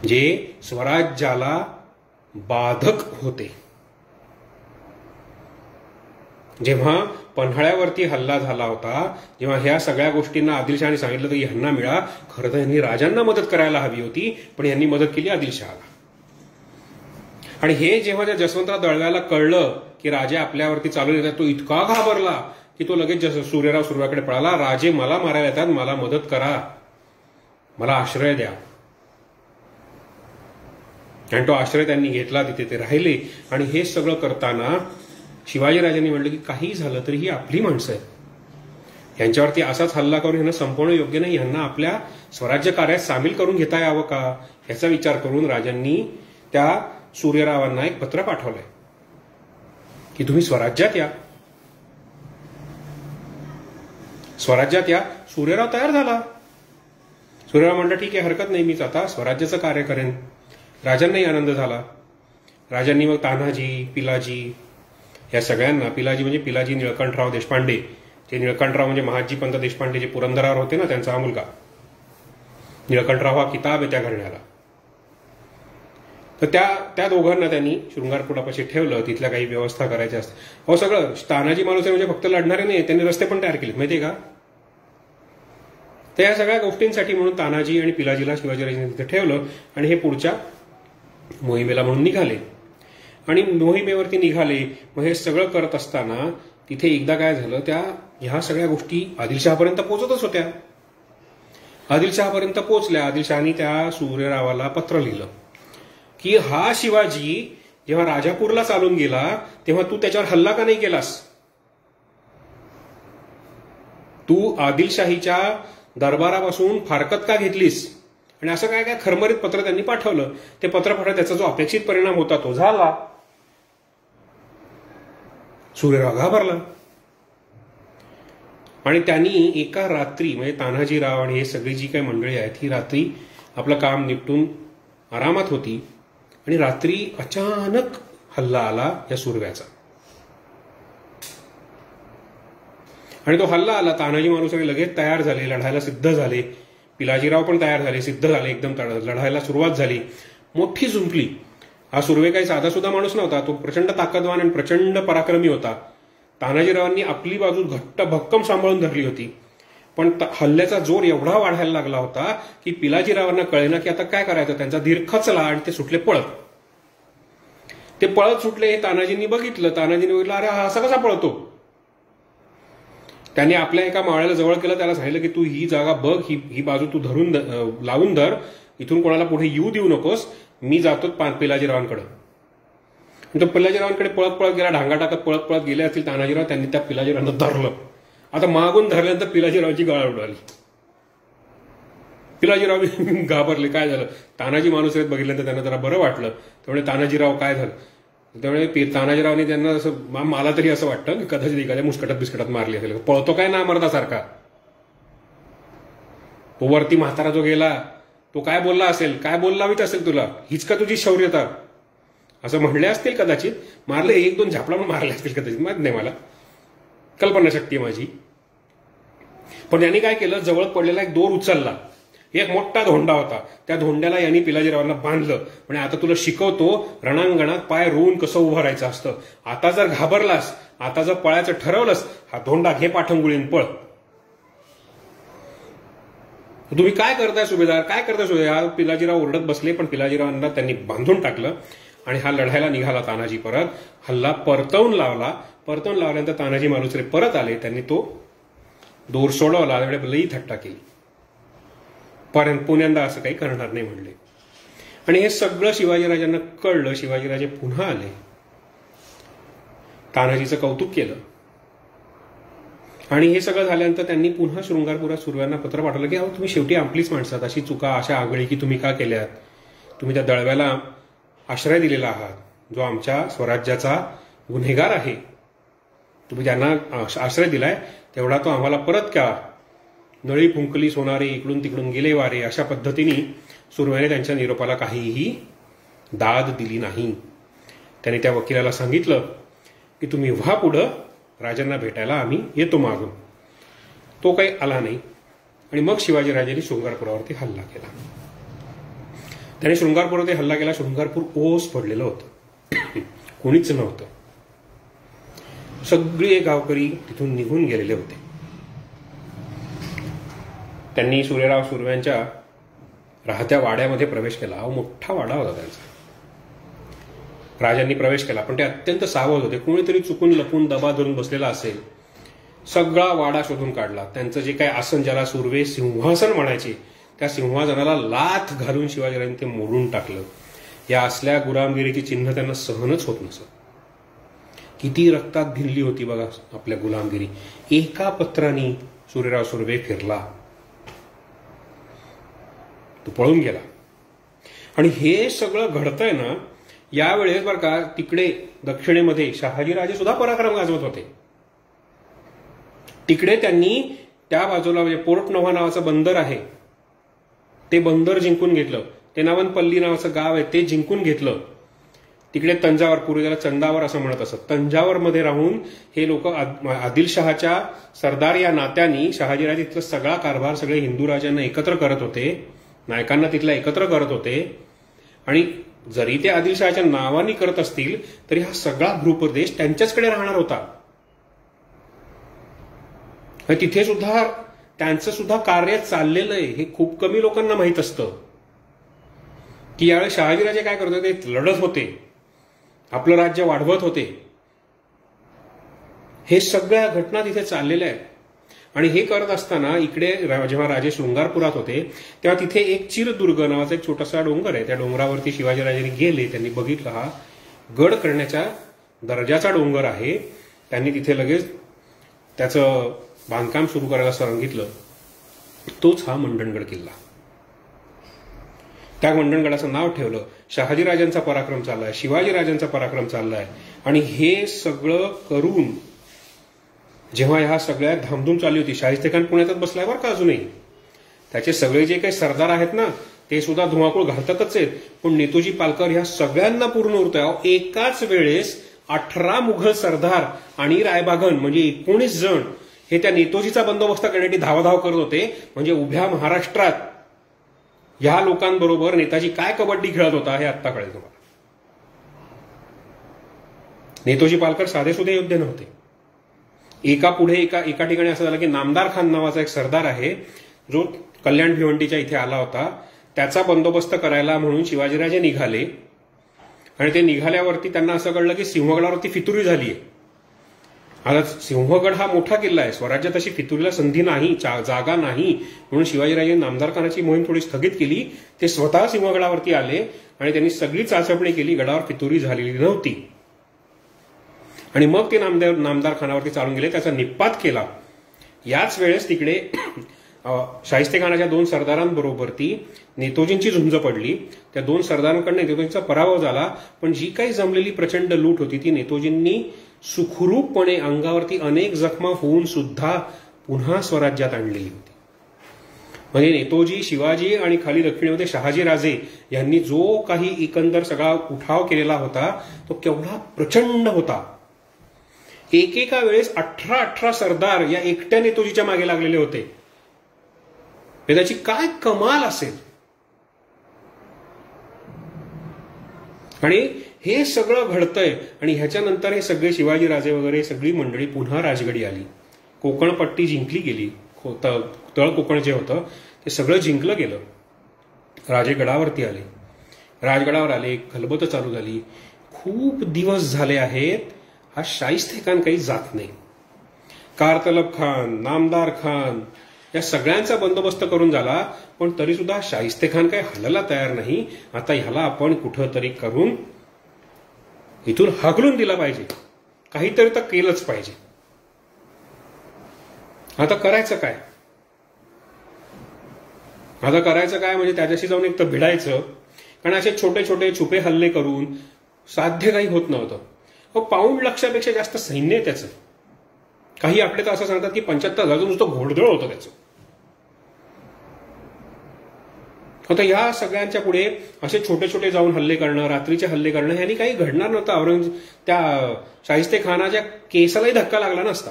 जे स्वराज्याला बाधक होते. जेव्हा पन्हाळ्यावरती हल्ला झाला होता, जेव्हा ह्या सगळ्या गोष्टींना आदिलशहाने सांगितलं तर ह्यांना मिळा, खरं तर यांनी राजांना मदत करायला हवी होती, पण यांनी मदत केली आदिलशहाला. आणि हे जेव्हा त्या जसवंतराव दळव्याला कळलं की राजे आपल्यावरती चालून येतात, तो इतका घाबरला की तो लगेच सूर्यराव सुर्व्याकडे पळाला. राजे मला मारायला येतात, मला मदत करा, मला आश्रय द्या. आणि तो आश्रय त्यांनी घेतला, तिथे ते राहिले. आणि हे सगळं करताना शिवाजीराजांनी म्हटलं की काही झालं तरी ही आपली माणसं आहेत, यांच्यावरती असाच हल्ला करून यांना संपवणं योग्य नाही, यांना आपल्या स्वराज्य कार्यात सामील करून घेता यावं का, याचा विचार करून राजांनी त्या सूर्यरावांना एक पत्र पाठवलंय की तुम्ही स्वराज्यात या, स्वराज्यात या. सूर्यराव तयार झाला. सूर्यराव म्हणला ठीक आहे, हरकत नाही, मीच आता स्वराज्याचं कार्य करेन. राजांनाही आनंद झाला. राजांनी मग तान्हाजी, पिलाजी या सगळ्यांना, पिलाजी म्हणजे पिलाजी निळकंठराव देशपांडे, जे निळकंठराव म्हणजे महाजी पंत देशपांडे जे पुरंदरावर होते ना, त्यांचा हा मुलगा निळकंठराव हा किताब आहे त्या घराण्याला. तर त्या दोघांना त्यांनी शृंगारपुरापाशी ठेवलं, तिथल्या काही व्यवस्था करायच्या असतात. अहो सगळं तानाजी मालुसरे म्हणजे फक्त लढणारे नाही, त्यांनी रस्ते पण तयार केलेत माहितीये का. तर या सगळ्या गोष्टींसाठी म्हणून तानाजी आणि पिलाजीला शिवाजीराजांनी तिथे ठेवलं आणि हे पुढच्या मोहिमेला म्हणून निघाले. आणि मोहिमेवरती निघाले. मग हे सगळं करत असताना तिथे एकदा काय झालं, ह्या सगळ्या गोष्टी आदिलशहापर्यंत पोहोचतच होत्या. आदिलशहापर्यंत पोहोचल्या. आदिलशहानी त्या सूर्यरावाला पत्र लिहिलं की हा शिवाजी जेव्हा राजापूरला चालून गेला तेव्हा तू त्याच्यावर हल्ला का नाही केलास, तू आदिलशाहीच्या दरबारापासून फारकत का घेतलीस. आणि असं काय काय खरमरीत पत्र त्यांनी पाठवलं. ते पत्र पाठवलं, त्याचा जो अपेक्षित परिणाम होता तो झाला. सूर्यराव घाबरला आणि त्यांनी एका रात्री, म्हणजे तान्हाजीराव आणि हे सगळी जी काही मंडळी आहेत, ही रात्री आपलं काम निपटून आरामात होती आणि रात्री अचानक हल्ला आला या सुरव्याचा. आणि तो हल्ला आला. तानाजी मालुसरे लगेच तयार झाले, लढायला सिद्ध झाले. पिलाजीराव पण तयार झाले, सिद्ध झाले, एकदम लढायला सुरुवात झाली. मोठी जुंपली. हा सुर्वे काही साधा सुद्धा माणूस नव्हता, तो प्रचंड ताकदवान आणि प्रचंड पराक्रमी होता. तानाजीरावांनी आपली बाजू घट्ट भक्कम सांभाळून धरली होती, पण हल्ल्याचा जोर एवढा वाढायला लागला होता की पिलाजीरावांना कळेना की आता काय करायचं. त्यांचा धीर खचला आणि ते सुटले पळत. ते पळत सुटले. हे तानाजींनी बघितलं. तानाजींनी बघितलं, अरे हा असा कसा पळतो. त्यांनी आपल्या एका मावळ्याला जवळ केलं, त्याला सांगितलं की तू ही जागा बघ, ही बाजू तू धरून लावून धर, इथून कोणाला पुढे येऊ देऊ नकोस, मी जातो पिलाजीरावांकडे. तो पिलाजीरावांकडे पळत पळत गेला, ढांगा टाकत पळत पळत गेले असतील तानाजीराव. त्यांनी त्या पिलाजीरावांना धरलं. आता मागून धरल्यानंतर पिलाजीरावांची गाळ उडाली. पिलाजीराव घाबरले, काय झालं. तानाजी मालुसरेत बघितल्यानंतर त्यांना जरा बरं वाटलं. त्यामुळे तानाजीराव काय झालं, त्यामुळे तानाजीरावने त्यांना असं, मला तरी असं वाटतं की कदाचित एखाद्या मुस्कटात बिस्कटात मारली असेल. पळतो काय ना मर्दासारखा. तो वरती म्हातारा जो गेला तो काय बोलला असेल, काय बोललावीच असेल तुला, हीच का तुझी शौर्यता, असं म्हणले असतील कदाचित. मारले, एक दोन झापला पण मारले असतील कदाचित, माहित नाही मला, कल्पनाशक्ती माझी. पण यांनी काय केलं, जवळ पडलेला एक दोर उचलला. एक मोठा धोंडा होता, त्या धोंड्याला यांनी पिलाजीरावांना बांधलं. म्हणजे आता तुला शिकवतो रणांगणात पाय रोवून कसं उभं राहायचं असतं. आता जर घाबरलास, आता जर पळायचं ठरवलंस, हा धोंडा घे पाठंगुळीन पळ. तुम्ही काय करताय सुभेदार, काय करताय सुभेदार. पिलाजीराव ओरडत बसले, पण पिलाजीरावांना त्यांनी बांधून टाकलं आणि हा लढायला निघाला तानाजी. परत हल्ला परतवून लावला. परतवून लावल्यानंतर तानाजी मालुसरे परत आले. त्यांनी तो दोर सोडवला. त्यावेळी लई थट्टा केली. पुण्यांदा असं काही करणार नाही म्हणले. आणि हे सगळं शिवाजीराजांना कळलं. शिवाजीराजे पुन्हा आले, तानाजीचं कौतुक केलं. आणि हे सगळं झाल्यानंतर त्यांनी पुन्हा शृंगारपुरात सुरव्यांना पत्र पाठवलं की अहो तुम्ही शेवटी आपलीच माणसं आहात, अशी चुका अशा आगळी की तुम्ही का केल्यात? तुम्ही त्या दळव्याला आश्रय दिलेला आहात, जो आमच्या स्वराज्याचा गुन्हेगार आहे. तुम्ही त्यांना आश्रय दिलाय तेवढा तो आम्हाला परत का? नळी फुंकली सोनारे, इकडून तिकडून गेले वारे, अशा पद्धतीने सुरव्याने त्यांच्या निरोपाला काहीही दाद दिली नाही. त्याने त्या वकिलाला सांगितलं की तुम्ही व्हा पुढं, राजांना भेटायला आम्ही येतो मागून. तो काही आला नाही. आणि मग शिवाजीराजांनी शृंगारपुरावरती हल्ला केला. त्याने शृंगारपुरावरती हल्ला केला. शृंगारपूर ओस पडलेलं होतं, कोणीच नव्हतं. सगळे गावकरी तिथून निघून गेलेले होते. त्यांनी सूर्यराव सुरव्यांच्या राहत्या वाड्यामध्ये प्रवेश केला. मोठा वाडा होता त्यांचा. राजांनी प्रवेश केला, पण ते अत्यंत सावध होते. कोणीतरी चुकून लपून दबा धरून बसलेला असेल. सगळा वाडा शोधून काढला. त्यांचं जे काही आसन, ज्याला सुर्वे सिंहासन म्हणायचे, त्या सिंहासनाला लाथ घालून शिवाजीराजांनी ते मोडून टाकलं. या असल्या गुलामगिरीची चिन्ह त्यांना सहनच होत नसत. किती रक्तात भिनली होती बघा आपल्या गुलामगिरी. एका पत्राने सूर्यराव सुर्वे फिरला, तो पळून गेला. आणि हे सगळं घडतंय ना यावेळेस बरं का, तिकडे दक्षिणेमध्ये शहाजीराजे सुद्धा पराक्रम गाजवत होते. तिकडे त्यांनी त्या बाजूला म्हणजे पोर्ट नोव्हा नावाचं बंदर आहे, ते बंदर जिंकून घेतलं. ते नावनपल्ली नावाचं गाव आहे, ते जिंकून घेतलं. तिकडे तंजावर, पूर्वी त्याला चंदावर असं म्हणत असत, तंजावरमध्ये राहून हे लोक आदिलशहाच्या सरदार या नात्याने शहाजीराजे तिथला सगळा कारभार सगळे हिंदू राजांना एकत्र करत होते, नायकांना तिथला एकत्र करत होते. आणि जरी ते आदिलशहाच्या नावाने करत असतील तरी हा सगळा भूप्रदेश त्यांच्याचकडे राहणार होता. तिथे सुद्धा त्यांचं सुद्धा कार्य चाललेलं आहे. हे खूप कमी लोकांना माहीत असतं की यावेळी शहाजीराजे काय करत होते, लढत होते, आपलं राज्य वाढवत होते. हे सगळ्या घटना तिथे चाललेल्या आहेत. आणि हे करत असताना इकडे जेव्हा राजे शृंगारपुरात होते तेव्हा तिथे एक चिरदुर्ग नावाचा एक छोटासा डोंगर आहे. त्या डोंगरावरती शिवाजीराजांनी गेले. त्यांनी बघितलं हा गड करण्याच्या दर्जाचा डोंगर आहे. त्यांनी तिथे लगेच त्याचं बांधकाम सुरू करायला सांगितलं. तोच हा मंडणगड किल्ला. त्या मंडणगडाचं नाव ठेवलं. शहाजीराजांचा पराक्रम चाललाय, शिवाजीराजांचा पराक्रम चाललाय. आणि हे सगळं करून जेव्हा ह्या सगळ्या धामधूम चालली होती, शाहिस्तेखान पुण्यातच बसलाय बरं का अजूनही. त्याचे सगळे जे काही सरदार आहेत ना ते सुद्धा धुमाकूळ घालतातच आहेत. पण नेतोजी पालकर ह्या सगळ्यांना पूर्ण उरतोय. एकाच वेळेस 18 मुघल सरदार आणि रायबागन म्हणजे 19 जण हे त्या नेतोजीचा बंदोबस्त करण्यासाठी धावाधाव करत होते. म्हणजे उभ्या महाराष्ट्रात ह्या लोकांबरोबर नेताजी काय कबड्डी खेळत होता हे आत्ता कळेल तुम्हाला. नेतोजी पालकर साधेसुधे योद्धे नव्हते. एका पुढे एका ठिकाणी असं झालं की नामदार खान नावाचा एक सरदार आहे जो कल्याण भिवंडीच्या इथे आला होता. त्याचा बंदोबस्त करायला म्हणून शिवाजीराजे निघाले. आणि ते निघाल्यावरती त्यांना असं कळलं की सिंहगडावरती फितुरी झालीय. आता सिंहगड हा मोठा किल्ला आहे, स्वराज्यात अशी फितुरीला संधी नाही, जागा नाही. म्हणून शिवाजीराजे नामदार खानाची मोहीम थोडी स्थगित केली. ते स्वतः सिंहगडावरती आले आणि त्यांनी सगळी चाचपणी केली. गडावर फितुरी झालेली नव्हती. आणि मग ते नामदार खानावरती चालून गेले, त्याचा निपात केला. याच वेळेस तिकडे शाहिस्तेखानाच्या 2 सरदारांबरोबर ती नेतोजींची झुंज पडली. त्या 2 सरदारांकडनं नेतोजींचा पराभव झाला. पण जी काही जमलेली प्रचंड लूट होती ती नेतोजींनी सुखरूपपणे अंगावरती अनेक जखमा होऊन सुद्धा पुन्हा स्वराज्यात आणलेली होती. म्हणजे नेतोजी, शिवाजी आणि खाली दक्षिणेमध्ये शहाजीराजे यांनी जो काही एकंदर सगळा उठाव केलेला होता तो केवढा प्रचंड होता. एकेका वेळेस 18 सरदार या एकट्या नेतोजीच्या मागे लागलेले होते. त्याची काय कमाल असेल. आणि हे सगळं घडतंय. आणि ह्याच्यानंतर हे सगळे शिवाजीराजे वगैरे सगळी मंडळी पुन्हा राजगडी आली. कोकणपट्टी जिंकली गेली. तळ कोकण जे होतं ते सगळं जिंकलं गेलं. राजे गडावरती आले, राजगडावर आले, खलबत चालू झाली. खूप दिवस झाले आहेत हा शाहिस्तेखान काही जात नाही. कारतलब खान, नामदार खान, या सगळ्यांचा बंदोबस्त करून झाला, पण तरी सुद्धा शाहिस्तेखान काही हलायला तयार नाही. आता ह्याला आपण कुठंतरी करून इथून हाकलून दिला पाहिजे, काहीतरी तर केलंच पाहिजे. आता करायचं काय? म्हणजे त्याच्याशी जाऊन एक तर भिडायचं, कारण असे छोटे छोटे छुपे हल्ले करून साध्य काही होत नव्हतं. पाऊंड लक्षापेक्षा जास्त सैन्य आहे त्याचं. काही आपले तर असं सांगतात की 75,000 नुसतं घोडदळ होतं त्याचं. आता या सगळ्यांच्या पुढे असे छोटे छोटे जाऊन हल्ले करणं, रात्रीचे हल्ले करणं, ह्यांनी काही घडणार नव्हतं. त्या शाहिस्तेखानाच्या केसालाही धक्का लागला नसता.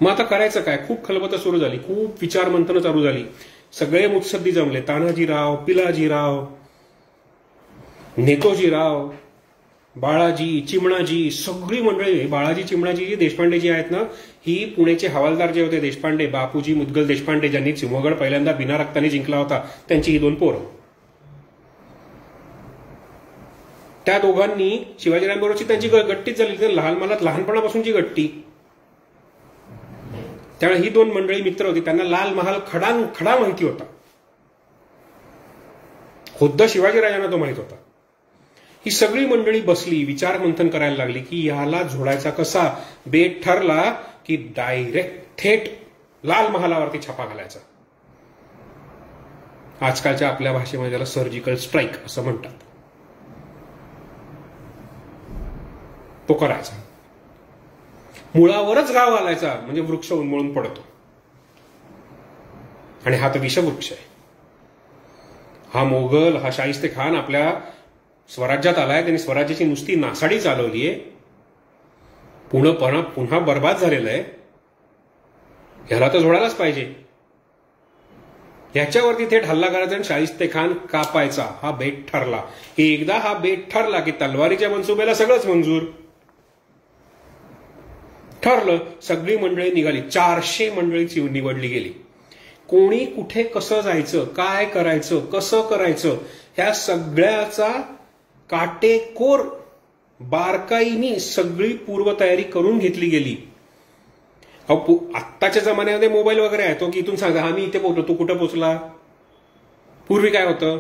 मग आता करायचं काय? खूप खलबतं सुरू झाली, खूप विचारमंथनं चालू झाली. सगळे मुत्सद्दी जमले. तानाजीराव, पिलाजीराव, नेतोजीराव, बाळाजी, चिमणाजी, सगळी मंडळी. बाळाजी, चिमणाजी, देशपांडे जी आहेत ना, ही पुण्याचे हवालदार जे होते देशपांडे, बापूजी मुदगल देशपांडे, ज्यांनी सिंहगड पहिल्यांदा बिना रक्ताने जिंकला होता, त्यांची ही 2 पोरं. त्या दोघांनी शिवाजीरावांबरोबरची त्यांची गट्टीच झाली. लहानपणापासूनची गट्टी. त्यामुळे ही 2 मंडळी मित्र होती. त्यांना लाल महाल खडा माहिती होता. खुद्द शिवाजीराजांना तो माहित होता. ही सगळी मंडळी बसली, विचारमंथन करायला लागली की ह्याला झोडायचा कसा. बेट ठरला की डायरेक्ट थेट लाल महालावरती छापा घालायचा. आजकालच्या आपल्या भाषेमध्ये त्याला सर्जिकल स्ट्राईक असं म्हणतात. तो करायचा. मुळावरच घाव घालायचा, म्हणजे वृक्ष उन्मळून पडतो. आणि हा तर विषवृक्ष आहे. हा मोगल, हा शाहिस्तेखान आपल्या स्वराज्यात आलाय. त्यांनी स्वराज्याची नुसती नासाडी चालवलीये. पुन्हा बर्बाद झालेलं आहे. ह्याला तर झोडायलाच पाहिजे. ह्याच्यावरती थेट हल्ला करायचा आणि शाहिस्तेखान कापायचा. हा बेट ठरला. एकदा हा बेट ठरला की तलवारीच्या मनसुब्याला सगळंच मंजूर. ठरलं. सगळी मंडळी निघाली. 400 मंडळी निवडली गेली. कोणी कुठे कसं जायचं, काय करायचं, कसं करायचं, ह्या सगळ्याचा काटेकोर बारकाईनी सगळी पूर्वतयारी करून घेतली गेली. आत्ताच्या जमान्यामध्ये मोबाईल वगैरे आहे, तो की इथून सांगा आम्ही इथे पोहोचलो, तू कुठं पोहोचला. पूर्वी काय होतं?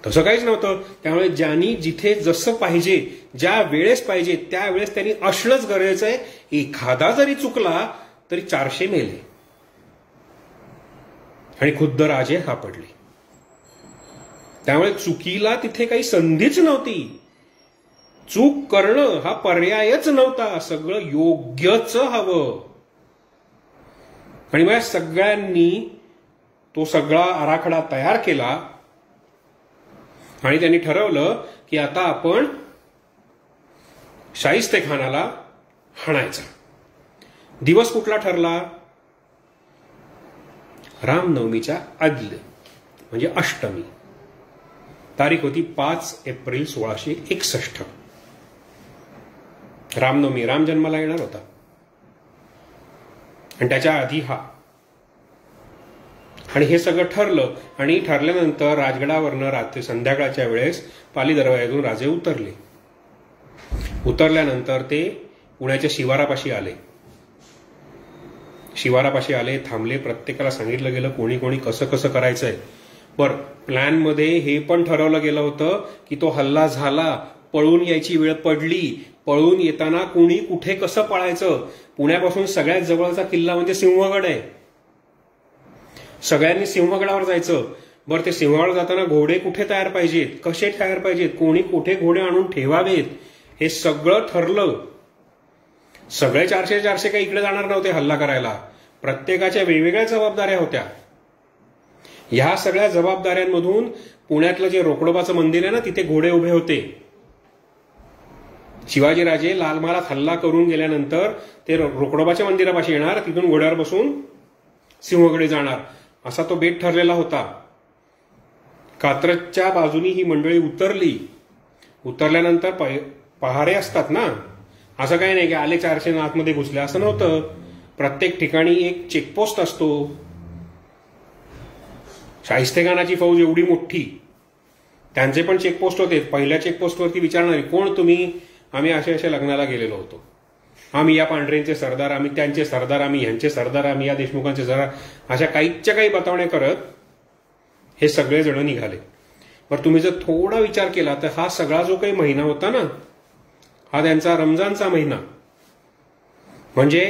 तसं काहीच नव्हतं. त्यामुळे ज्यांनी जिथे जसं पाहिजे, ज्या वेळेस पाहिजे त्यावेळेस त्यांनी असणंच गरजेचं आहे. एखादा जरी चुकला तरी 400 मेले. आणि खुद्द राजे सापडले. त्यामुळे चुकीला तिथे काही संधीच नव्हती. चूक करणं हा पर्यायच नव्हता. सगळं योग्यच हवं. आणि मग सगळ्यांनी तो सगळा आराखडा तयार केला आणि त्यांनी ठरवलं की आता आपण शाहिस्तेखानाला हाणायचा. दिवस कुठला ठरला? रामनवमीच्या आदले, म्हणजे अष्टमी. तारीख होती 5 एप्रिल 1661. रामनवमी, राम जन्माला येणार होता. आणि त्याच्या आधी हा. आणि हे सगळं ठरलं. आणि ठरल्यानंतर राजगडावरनं रात्री संध्याकाळच्या वेळेस पाली दरवाजातून राजे उतरले. उतरल्यानंतर ते पुण्याच्या शिवारापाशी आले. थांबले. प्रत्येकाला सांगितलं गेलं कोणी कोणी कसं कसं करायचंय. बरं, प्लॅनमध्ये हे पण ठरवलं गेलं होतं की तो हल्ला झाला, पळून यायची वेळ पडली, पळून येताना कोणी कुठे कसं पळायचं. पुण्यापासून सगळ्यात जवळचा किल्ला म्हणजे सिंहगड आहे. सगळ्यांनी सिंहगडावर जायचं. बरं, ते सिंहगड जाताना घोडे कुठे तयार पाहिजेत, कसे तयार पाहिजेत, कोणी कुठे घोडे आणून ठेवावेत, हे सगळं ठरलं. सगळे 400 काही इकडे जाणार नव्हते हल्ला करायला. प्रत्येकाच्या वेगवेगळ्या जबाबदाऱ्या होत्या. ह्या सगळ्या जबाबदाऱ्यांमधून पुण्यातलं जे रोकडोबाचं मंदिर आहे ना, तिथे घोडे उभे होते. शिवाजीराजे लाल महालात हल्ला करून गेल्यानंतर ते रोकडोबाच्या मंदिरापाशी येणार, तिथून घोड्यावर बसून सिंहगडे जाणार, असा तो बेट ठरलेला होता. कात्रजच्या बाजूनी ही मंडळी उतरली. उतरल्यानंतर पहारे असतात ना, असं काही नाही की आले 400 आतमध्ये घुसले, असं नव्हतं. प्रत्येक ठिकाणी एक चेकपोस्ट असतो. शाहिस्तेखानाची फौज एवढी मोठी, त्यांचे पण चेकपोस्ट होते. पहिल्या चेकपोस्टवरती विचारणारी, कोण तुम्ही? आम्ही अशा लग्नाला गेलेलो होतो. आम्ही या पांढरेंचे सरदार, आम्ही त्यांचे सरदार, आम्ही ह्यांचे सरदार, आम्ही या देशमुखांचे सरदार, अशा काहीच्या काही बतावण्या करत हे सगळे जण निघाले. बरं, तुम्ही जर थोडा विचार केला तर हा सगळा जो काही महिना होता ना, हा त्यांचा रमजानचा महिना. म्हणजे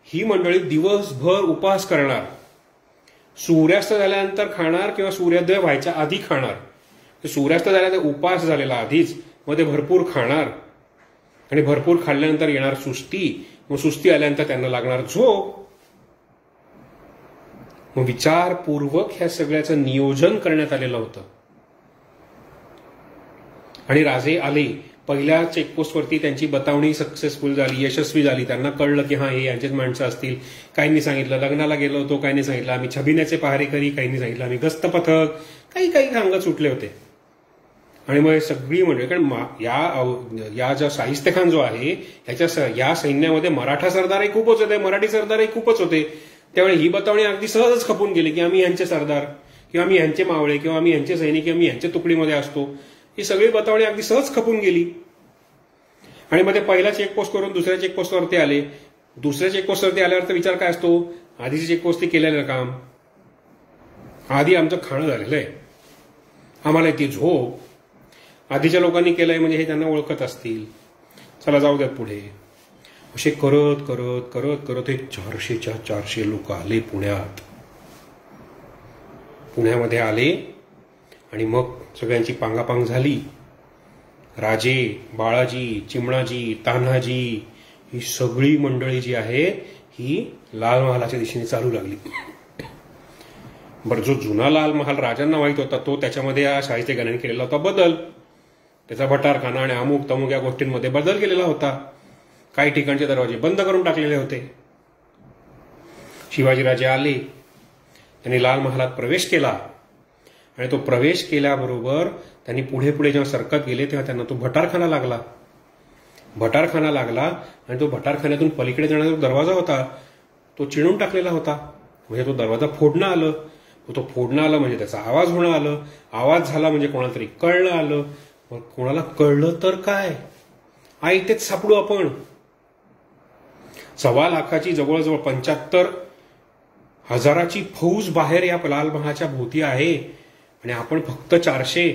ही मंडळी दिवसभर उपवास करणार, सूर्यास्त झाल्यानंतर खाणार किंवा सूर्योदय व्हायच्या आधी खाणार. सूर्यास्त झाल्यानंतर उपवास झालेला आधीच, मग ते भरपूर खाणार आणि भरपूर खाल्ल्यानंतर येणार सुस्ती, मग सुस्ती आल्यानंतर त्यांना लागणार झोप. मग विचारपूर्वक ह्या सगळ्याचं नियोजन करण्यात आलेलं होतं. आणि राजे आले, पहिल्या चेकपोस्टवरती त्यांची बतावणी सक्सेसफुल झाली, यशस्वी झाली. त्यांना कळलं की हा हे यांचेच माणसं असतील. काहींनी सांगितलं लग्नाला गेलो होतो, काहींनी सांगितलं आम्ही छबिन्याचे पहारेकरी, काहींनी सांगितलं आम्ही गस्त पथक, काही सांगत सुटले होते. आणि मग सगळी म्हणजे कारण या ज्या शाहिस्ते खान जो आहे या सैन्यामध्ये मराठा सरदारही खूपच होते, मराठी सरदारही खूपच होते. त्यावेळी ही बतावणी अगदी सहजच खपून गेली की आम्ही यांचे सरदार किंवा आम्ही यांचे मावळे किंवा आम्ही यांचे सैनिक, आम्ही यांच्या तुकडीमध्ये असतो. ही सगळी बतावणी अगदी सहज खपून गेली. आणि मध्ये पहिला चेकपोस्ट करून दुसऱ्या चेकपोस्टवरती आले. दुसऱ्या चेकपोस्टवरती आल्यावर विचार काय असतो, आधीची चेकपोस्ट केलेलं काम, आधी आमचं खाणं झालेलं आहे, आम्हाला ती झोप आधीच्या लोकांनी केलंय म्हणजे हे त्यांना ओळखत असतील, चला जाऊ द्यात पुढे. असे करत करत करत करत हे 400च्या 400 लोक आले पुण्यात. पुण्यामध्ये आले आणि मग सगळ्यांची पांगापांग झाली. राजे, बाळाजी, चिमणाजी, तान्हाजी ही सगळी मंडळी जी आहे ही लाल महालाच्या दिशेने चालू लागली. बरं, जो जुना लाल महाल राजांना माहित होता तो त्याच्यामध्ये या शाहिस्ते खानाने केलेला होता बदल. त्याचा भटारखाना आणि अमुक तमुक या गोष्टींमध्ये बदल केलेला होता. काही ठिकाणचे दरवाजे बंद करून टाकलेले होते. शिवाजीराजे आले, त्यांनी लाल महालात प्रवेश केला आणि तो प्रवेश केल्याबरोबर त्यांनी पुढे पुढे जेव्हा सरकत गेले तेव्हा त्यांना तो भटारखाना लागला. भटारखाना लागला आणि तो भटारखान्यातून पलीकडे जाणारा जो दरवाजा होता तो चिणून टाकलेला होता. म्हणजे तो दरवाजा फोडणं आलं. तो फोडणं आलं म्हणजे त्याचा आवाज होणं आलं. आवाज झाला म्हणजे कोणाला तरी कळणं आलं. मग कोणाला कळलं तर काय, इथेच सापडू आपण. 1.25 लाखाची जवळजवळ 75,000ची फौज बाहेर या लाल महालाच्या भोवती आहे आणि आपण फक्त 400,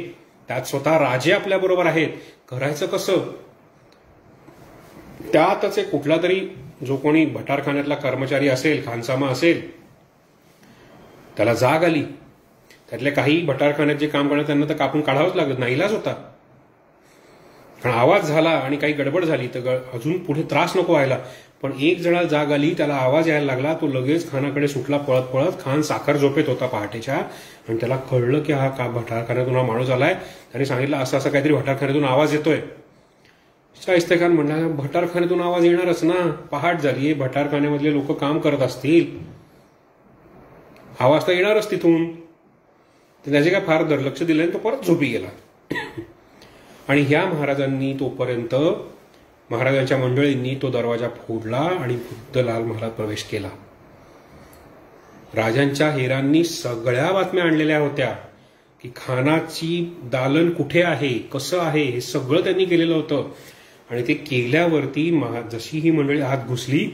त्यात स्वतः राजे आपल्या बरोबर आहेत. करायचं कसं? त्यातच एक कुठला तरी जो कोणी भटारखान्यातला कर्मचारी असेल, खानसामा असेल, त्याला जाग आली. त्यातले काही भटारखान्यात जे काम करणार त्यांना तर कापून काढावंच लागत, नाईलाज होता. कारण आवाज झाला आणि काही गडबड झाली तर अजून पुढे त्रास नको व्हायला. पण एक जणाला जाग आली, त्याला आवाज यायला लागला, तो लगेच खानाकडे सुटला पळत पळत. खान साखर झोपेत होता पहाटेच्या आणि त्याला कळलं की हा भटारखान्यातून हा माणूस आलाय. त्याने सांगितलं असं असं काहीतरी भटारखान्यातून आवाज येतोय. शाहिस्ते खान म्हणला भटारखान्यातून आवाज येणारच ना, पहाट झालीये, भटारखान्यामधले लोक काम करत असतील, आवाज तर येणारच तिथून. त्याचे काय फार दुर्लक्ष दिलं आणि तो परत झोपी गेला. आणि ह्या महाराजांनी तोपर्यंत महाराजांच्या मंडळींनी तो दरवाजा फोडला आणि खुद्द लाल महालात प्रवेश केला. राजांच्या हेरांनी सगळ्या बातम्या आणलेल्या होत्या की खानाची दालन कुठे आहे, कसं आहे, हे सगळं त्यांनी केलेलं होतं. आणि ते केल्यावरती जशी ही मंडळी आत घुसली,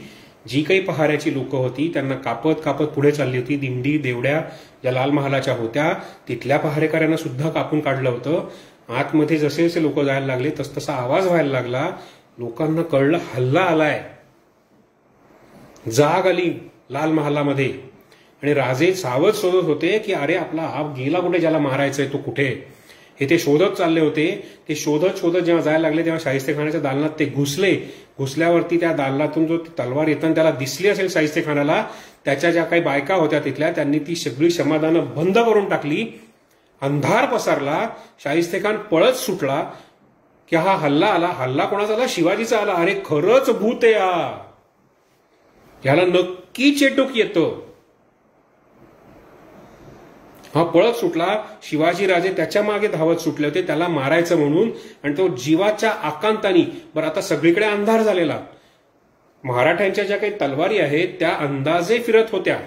जी काही पहाऱ्याची लोक होती त्यांना कापत कापत पुढे चालली होती. दिंडी देवड्या ज्या लाल महालाच्या होत्या तिथल्या पहारेकऱ्यांना सुद्धा कापून काढलं होतं. आतमध्ये जसे जसे लोक जायला लागले तसतसा आवाज व्हायला लागला. लोकांना कळलं हल्ला आलाय, जाग आली लाल महालामध्ये. आणि राजे सावध शोधत होते की अरे आपला आप गेला कुठे, ज्याला मारायचंय तो कुठे, हे ते शोधत चालले होते. ते शोधत शोधत जेव्हा जायला लागले तेव्हा शाहिस्ते खानाच्या दालनात ते घुसले. घुसल्यावरती त्या दालनातून जो तलवार येताना त्याला दिसली असेल शाहिस्ते खानाला, त्याच्या ज्या काही बायका होत्या तिथल्या त्यांनी ती सगळी समाधानं बंद करून टाकली. अंधार पसरला. शाहिस्ते खान पळत सुटला की हा हल्ला आला. हल्ला कोणाचा आला? शिवाजीचा आला. अरे खरंच भूत आहे याला नक्की चेटूक येतं. हा पळत सुटला. शिवाजी राजे त्याच्या मागे धावत सुटले होते त्याला मारायचं म्हणून. आणि तो जीवाच्या आकांतानी, बरं आता सगळीकडे अंधार झालेला, मराठ्यांच्या ज्या काही तलवारी आहेत त्या अंदाजे फिरत होत्या.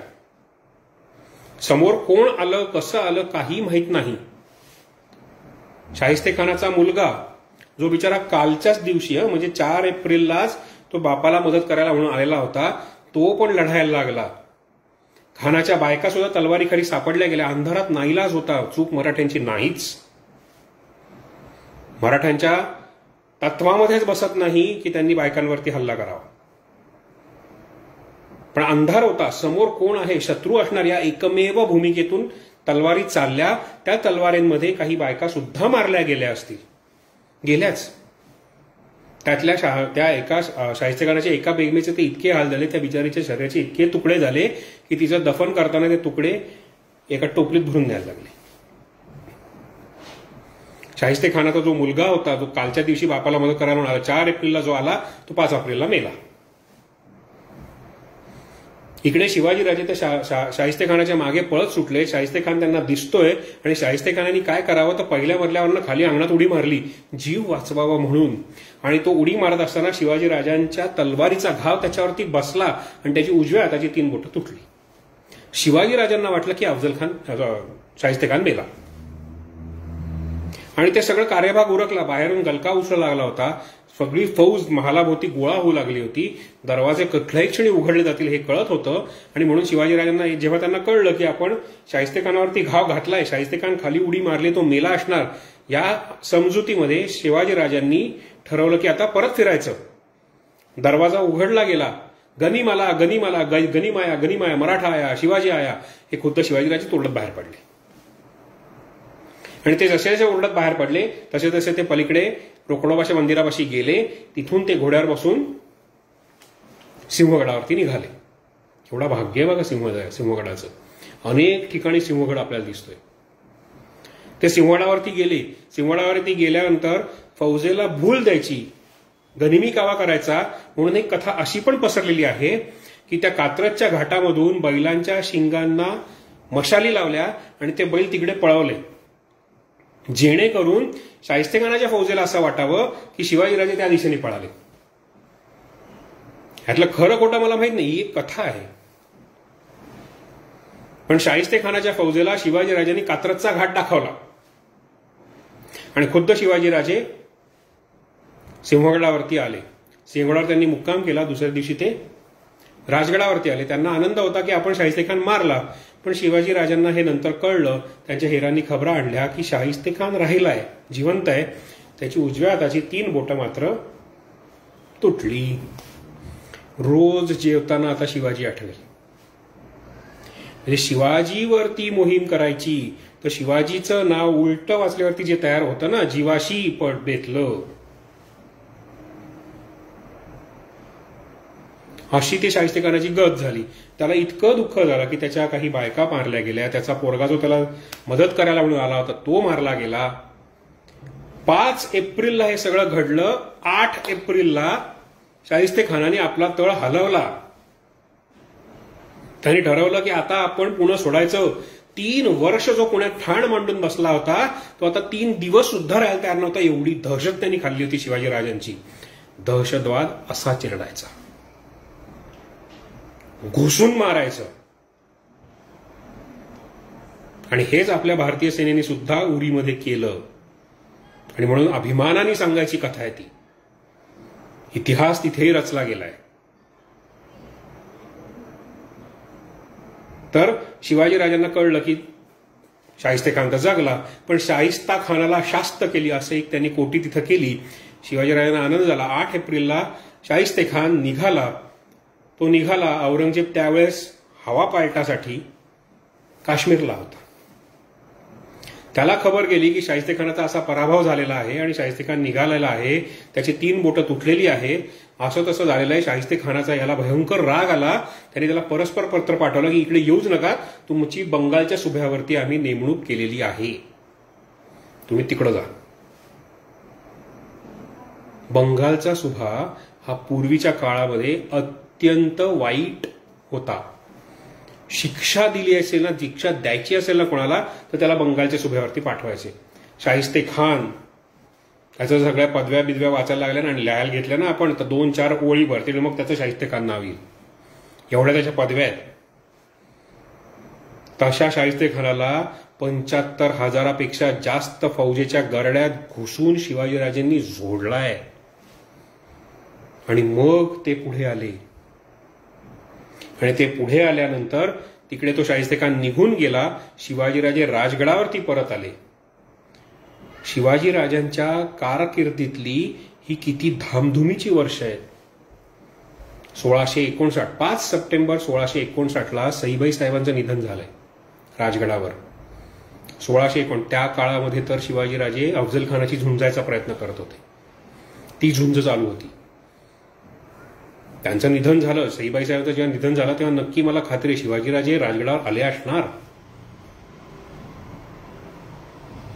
समोर कोण आलं कसं आलं काही माहित नाही. शाहिस्ते खानाचा मुलगा जो बिचारा कालच्याच दिवशी म्हणजे 4 एप्रिललाच तो बापाला मदत करायला म्हणून आलेला होता, तो पण लढायला लागला. खानाच्या बायका सुद्धा तलवारीखाली सापडल्या गेल्या. अंधारात नाईलाज होता. चूक मराठ्यांची नाहीच. मराठ्यांच्या तत्वामध्येच बसत नाही की त्यांनी बायकांवरती हल्ला करावा. पण अंधार होता. समोर कोण आहे, शत्रू असणार, या एकमेव भूमिकेतून तलवारी चालल्या. त्या तलवारींमध्ये काही बायका सुद्धा मारल्या गेल्या असतील, गेल्याच. त्यातल्या त्या एका शाहिस्तेखानाच्या एका बेगमेचे ते इतके हाल झाले, त्या बिचारीच्या शरीराचे इतके तुकडे झाले की तिचं दफन करताना ते तुकडे एका टोपलीत भरून न्यायला लागले. शाहिस्तेखानाचा जो मुलगा होता, जो कालच्या दिवशी बापाला मदत करायला म्हणून 4 एप्रिलला जो आला, तो 5 एप्रिलला मेला. इकडे शिवाजीराजे त्या शाहिस्तेखानाच्या मागे पळत सुटले. शाहिस्तेखान त्यांना दिसतोय आणि शाहिस्तेखानाने काय करावं तर पहिल्या मजल्यावरनं खाली अंगणात उडी मारली, जीव वाचवावा म्हणून. आणि तो उडी मारत असताना शिवाजीराजांच्या तलवारीचा घाव त्याच्यावरती बसला आणि त्याची उजव्या हाताची 3 बोटं तुटली. शिवाजीराजांना वाटलं की शाहिस्तेखान मेला आणि ते सगळं कार्यभाग उरकला. बाहेरून गलका उसळू लागला होता. सगळी फौज महालाभोवती गोळा होऊ लागली होती. दरवाजे कुठल्याही क्षणी उघडले जातील हे कळत होतं. आणि म्हणून शिवाजीराजांना जेव्हा त्यांना कळलं की आपण शाहिस्तेखानावरती घाव घातलाय, शाहिस्तेखान खाली उडी मारली, तो मेला असणार, या समजुतीमध्ये शिवाजीराजांनी ठरवलं की आता परत फिरायचं. दरवाजा उघडला गेला. गनिमाला गनिमाला गनिमाया गनिमाया, मराठा आया, शिवाजी आया, हे खुद्द शिवाजीराजे तोडत बाहेर पडले. आणि ते जसे जसे ओरडत बाहेर पडले तसे तसे ते पलीकडे रोकडोबाच्या मंदिरापाशी गेले. तिथून ते घोड्यावर बसून सिंहगडावरती निघाले. एवढा भाग्य आहे बघा सिंहगडाचं. अनेक ठिकाणी सिंहगड आपल्याला दिसतोय. ते सिंहगडावरती गेले. सिंहगडावरती गेल्यानंतर फौजेला भूल द्यायची, गनिमी कावा करायचा म्हणून एक कथा अशी पण पसरलेली आहे की त्या कात्रजच्या घाटामधून बैलांच्या शिंगांना मशाली लावल्या आणि ते बैल तिकडे पळवले, जेणेकरून शाहिस्तेखानाच्या फौजेला असं वाटावं की शिवाजीराजे त्या दिशेने पळाले. ह्यातलं खरं खोटं मला माहित नाही, ही एक कथा आहे. पण शाहिस्तेखानाच्या फौजेला शिवाजीराजांनी कात्रजचा घाट दाखवला आणि खुद्द शिवाजीराजे सिंहगडावरती आले. सिंहगडावर त्यांनी मुक्काम केला. दुसऱ्या दिवशी ते राजगडावरती आले. त्यांना आनंद होता की आपण शाहिस्तेखान मारला. पण शिवाजीराजांना हे नंतर कळलं, त्यांच्या हेरांनी खबरा आणल्या की शाहिस्तेखान राहिलाय, जिवंत आहे. त्याची उजव्या हाताची 3 बोटं मात्र तुटली. रोज जेवताना आता शिवाजी आठवेल. म्हणजे शिवाजीवरती मोहीम करायची तर शिवाजीचं नाव उलटं वाचल्यावरती जे तयार होतं ना, जीवाशी पट बेतलं, अशी ती शाहिस्तेखानाची गत झाली. त्याला इतकं दुःख झालं की त्याच्या काही बायका मारल्या गेल्या. त्याचा पोरगा जो त्याला मदत करायला म्हणून आला होता तो मारला गेला. 5 एप्रिलला हे सगळं घडलं. 8 एप्रिलला शाहिस्तेखानाने आपला तळ हलवला. त्यांनी ठरवलं की आता आपण पुणे सोडायचं. 3 वर्ष जो पुण्यात ठाण मांडून बसला होता तो आता 3 दिवस सुद्धा राहायला तयार नव्हता. एवढी दहशत त्यांनी खाल्ली होती शिवाजीराजांची. दहशतवाद असा चिरडायचा, घुसून मारायचं. आणि हेच आपल्या भारतीय सेनेने सुद्धा उरीमध्ये केलं. आणि म्हणून अभिमानाने सांगायची कथा आहे ती. इतिहास तिथेही रचला गेलाय. तर शिवाजीराजांना कळलं की शाहिस्तेखान तर जगला, पण शाहिस्ता खानाला शास्त केली असं एक त्यांनी कोटी तिथं केली. शिवाजीराजांना आनंद झाला. 8 एप्रिलला शाहिस्तेखान निघाला. तो निघाला. औरंगजेब त्यावेळेस हवा पालटासाठी काश्मीरला होता. त्याला खबर गेली की शाहिस्तेखानाचा असा पराभव झालेला आहे आणि शाहिस्तेखान निघालेला आहे, त्याची 3 बोटं तुटलेली आहेत, असं तसं झालेलं आहे. शाहिस्तेखानाचा याला भयंकर राग आला. त्याने त्याला परस्पर पत्र पाठवलं की इकडे येऊच नका, तुमची बंगालच्या सुभ्यावरती आम्ही नेमणूक केलेली आहे, तुम्ही तिकडं जा. बंगालचा सुभा हा पूर्वीच्या काळामध्ये अत्यंत वाईट होता. शिक्षा दिली असेल ना, शिक्षा द्यायची असेल ना कोणाला, तर त्याला बंगालच्या सुभ्यावरती पाठवायचे. शाहिस्तेखान त्याच्या सगळ्या पदव्या बिदव्या वाचायला लागल्या ना आणि लिहायला घेतल्या ना आपण, तर 2-4 ओळी भरतील, मग त्याचं शाहिस्तेखान नाव येईल. एवढ्या त्याच्या पदव्या आहेत. तशा शाहिस्तेखानाला 75,000पेक्षा जास्त फौजेच्या गरड्यात घुसून शिवाजीराजेंनी झोडलाय. आणि मग ते पुढे आले. आणि ते पुढे आल्यानंतर तिकडे तो शाहिस्तेखान निघून गेला. शिवाजीराजे राजगडावरती परत आले. शिवाजीराजांच्या कारकिर्दीतली ही किती धामधुमीची वर्ष आहेत. 1659 5 सप्टेंबर 1659 सईबाई साहेबांचं निधन झालंय राजगडावर. 1659 त्या काळामध्ये तर शिवाजीराजे अफजल खानाची झुंजायचा प्रयत्न करत होते. ती झुंज चालू होती. त्यांचं निधन झालं, सईबाई साहेबांचं जेव्हा निधन झालं तेव्हा नक्की मला खात्री आहे शिवाजीराजे राजगडावर आले असणार.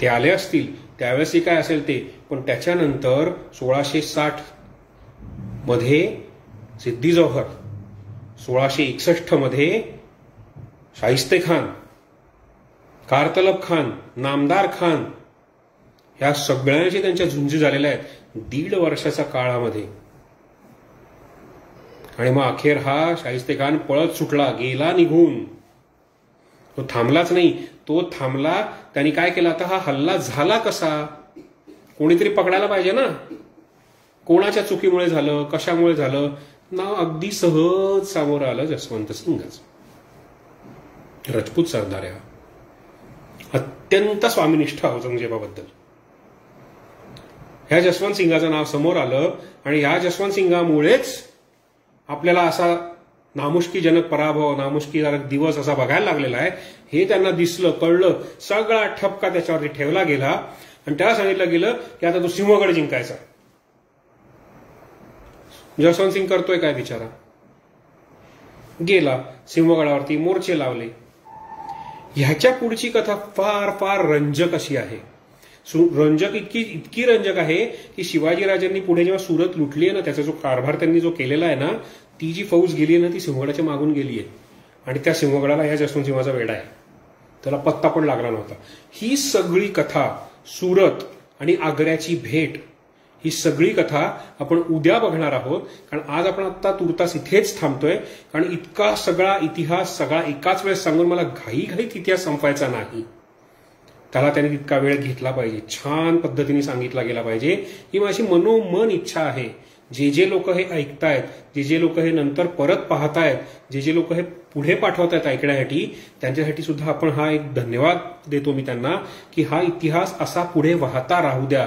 ते आले असतील त्यावेळेसही काय असेल ते. पण त्याच्यानंतर 1660 मध्ये सिद्दी जौहर, 1661 मध्ये शाहिस्तेखान, कारतलब खान, नामदार खान, ह्या सगळ्यांच्या त्यांच्या झुंजी झालेल्या आहेत 1.5 वर्षाच्या काळामध्ये. आणि मग अखेर हा शाहिस्तेखान पळत सुटला, गेला निघून. तो थांबलाच नाही. तो थांबला, त्यांनी काय केलं, आता हा हल्ला झाला कसा, कोणीतरी पकडायला पाहिजे ना. कोणाच्या चुकीमुळे झालं, कशामुळे झालं, नाव अगदी सहज समोर आलं जसवंत सिंगच. रजपूत सरदार आहे, अत्यंत स्वामीनिष्ठ औरंगजेबाबद्दल. ह्या जसवंत सिंगाचं नाव समोर आलं आणि ह्या जसवंत सिंगामुळेच आपल्याला असा नामुष्कीजनक पराभव, नामुष्कीजनक दिवस असा बघायला लागलेला आहे. हे त्यांना दिसलं, कळलं. सगळा ठपका त्याच्यावरती ठेवला गेला आणि त्याला सांगितलं गेलं की आता तो सिंहगड जिंकायचा. जसवंत सिंग करतोय काय बिचारा, गेला सिंहगडावरती, मोर्चे लावले. ह्याच्या पुढची कथा फार फार रंजक अशी आहे. रंजक इतकी रंजक आहे की शिवाजीराजांनी पुढे जेव्हा सुरत लुटली आहे ना, त्याचा जो कारभार त्यांनी जो केलेला आहे ना, ती जी फौज गेली आहे ना ती सिंहगडाच्या मागून गेली आहे. आणि त्या सिंहगडाला ह्या जसवंत सिंहाचा वेडा आहे, त्याला पत्ता पण लागला नव्हता. ही सगळी कथा, सुरत आणि आग्र्याची भेट, ही सगळी कथा आपण उद्या बघणार आहोत. कारण आज आपण आता तुर्तास इथेच थांबतोय, कारण इतका सगळा इतिहास सगळा एकाच वेळेस सांगून मला घाईघाईत इतिहास संपायचा नाही. त्याला त्याने तितका वेळ घेतला पाहिजे, छान पद्धतीने सांगितला गेला पाहिजे. ही माझी मनोमन इच्छा आहे. जे लोक हे ऐकतायत, जे लोक हे नंतर परत पाहतायत, जे लोक हे पुढे पाठवतायत ऐकण्यासाठी, त्यांच्यासाठी सुद्धा आपण हा एक धन्यवाद देतो मी त्यांना, की हा इतिहास असा पुढे वाहता राहू द्या,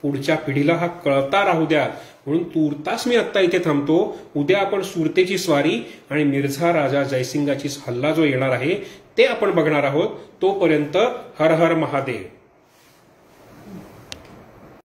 पुढच्या पिढीला हा कळता राहू द्या. म्हणून तूर्तास मी आत्ता इथे थांबतो. उद्या आपण सुरतेची स्वारी आणि मिर्झा राजा जयसिंगाची हल्ला जो येणार आहे ते आपण बघणार आहोत. तोपर्यंत हर हर महादेव.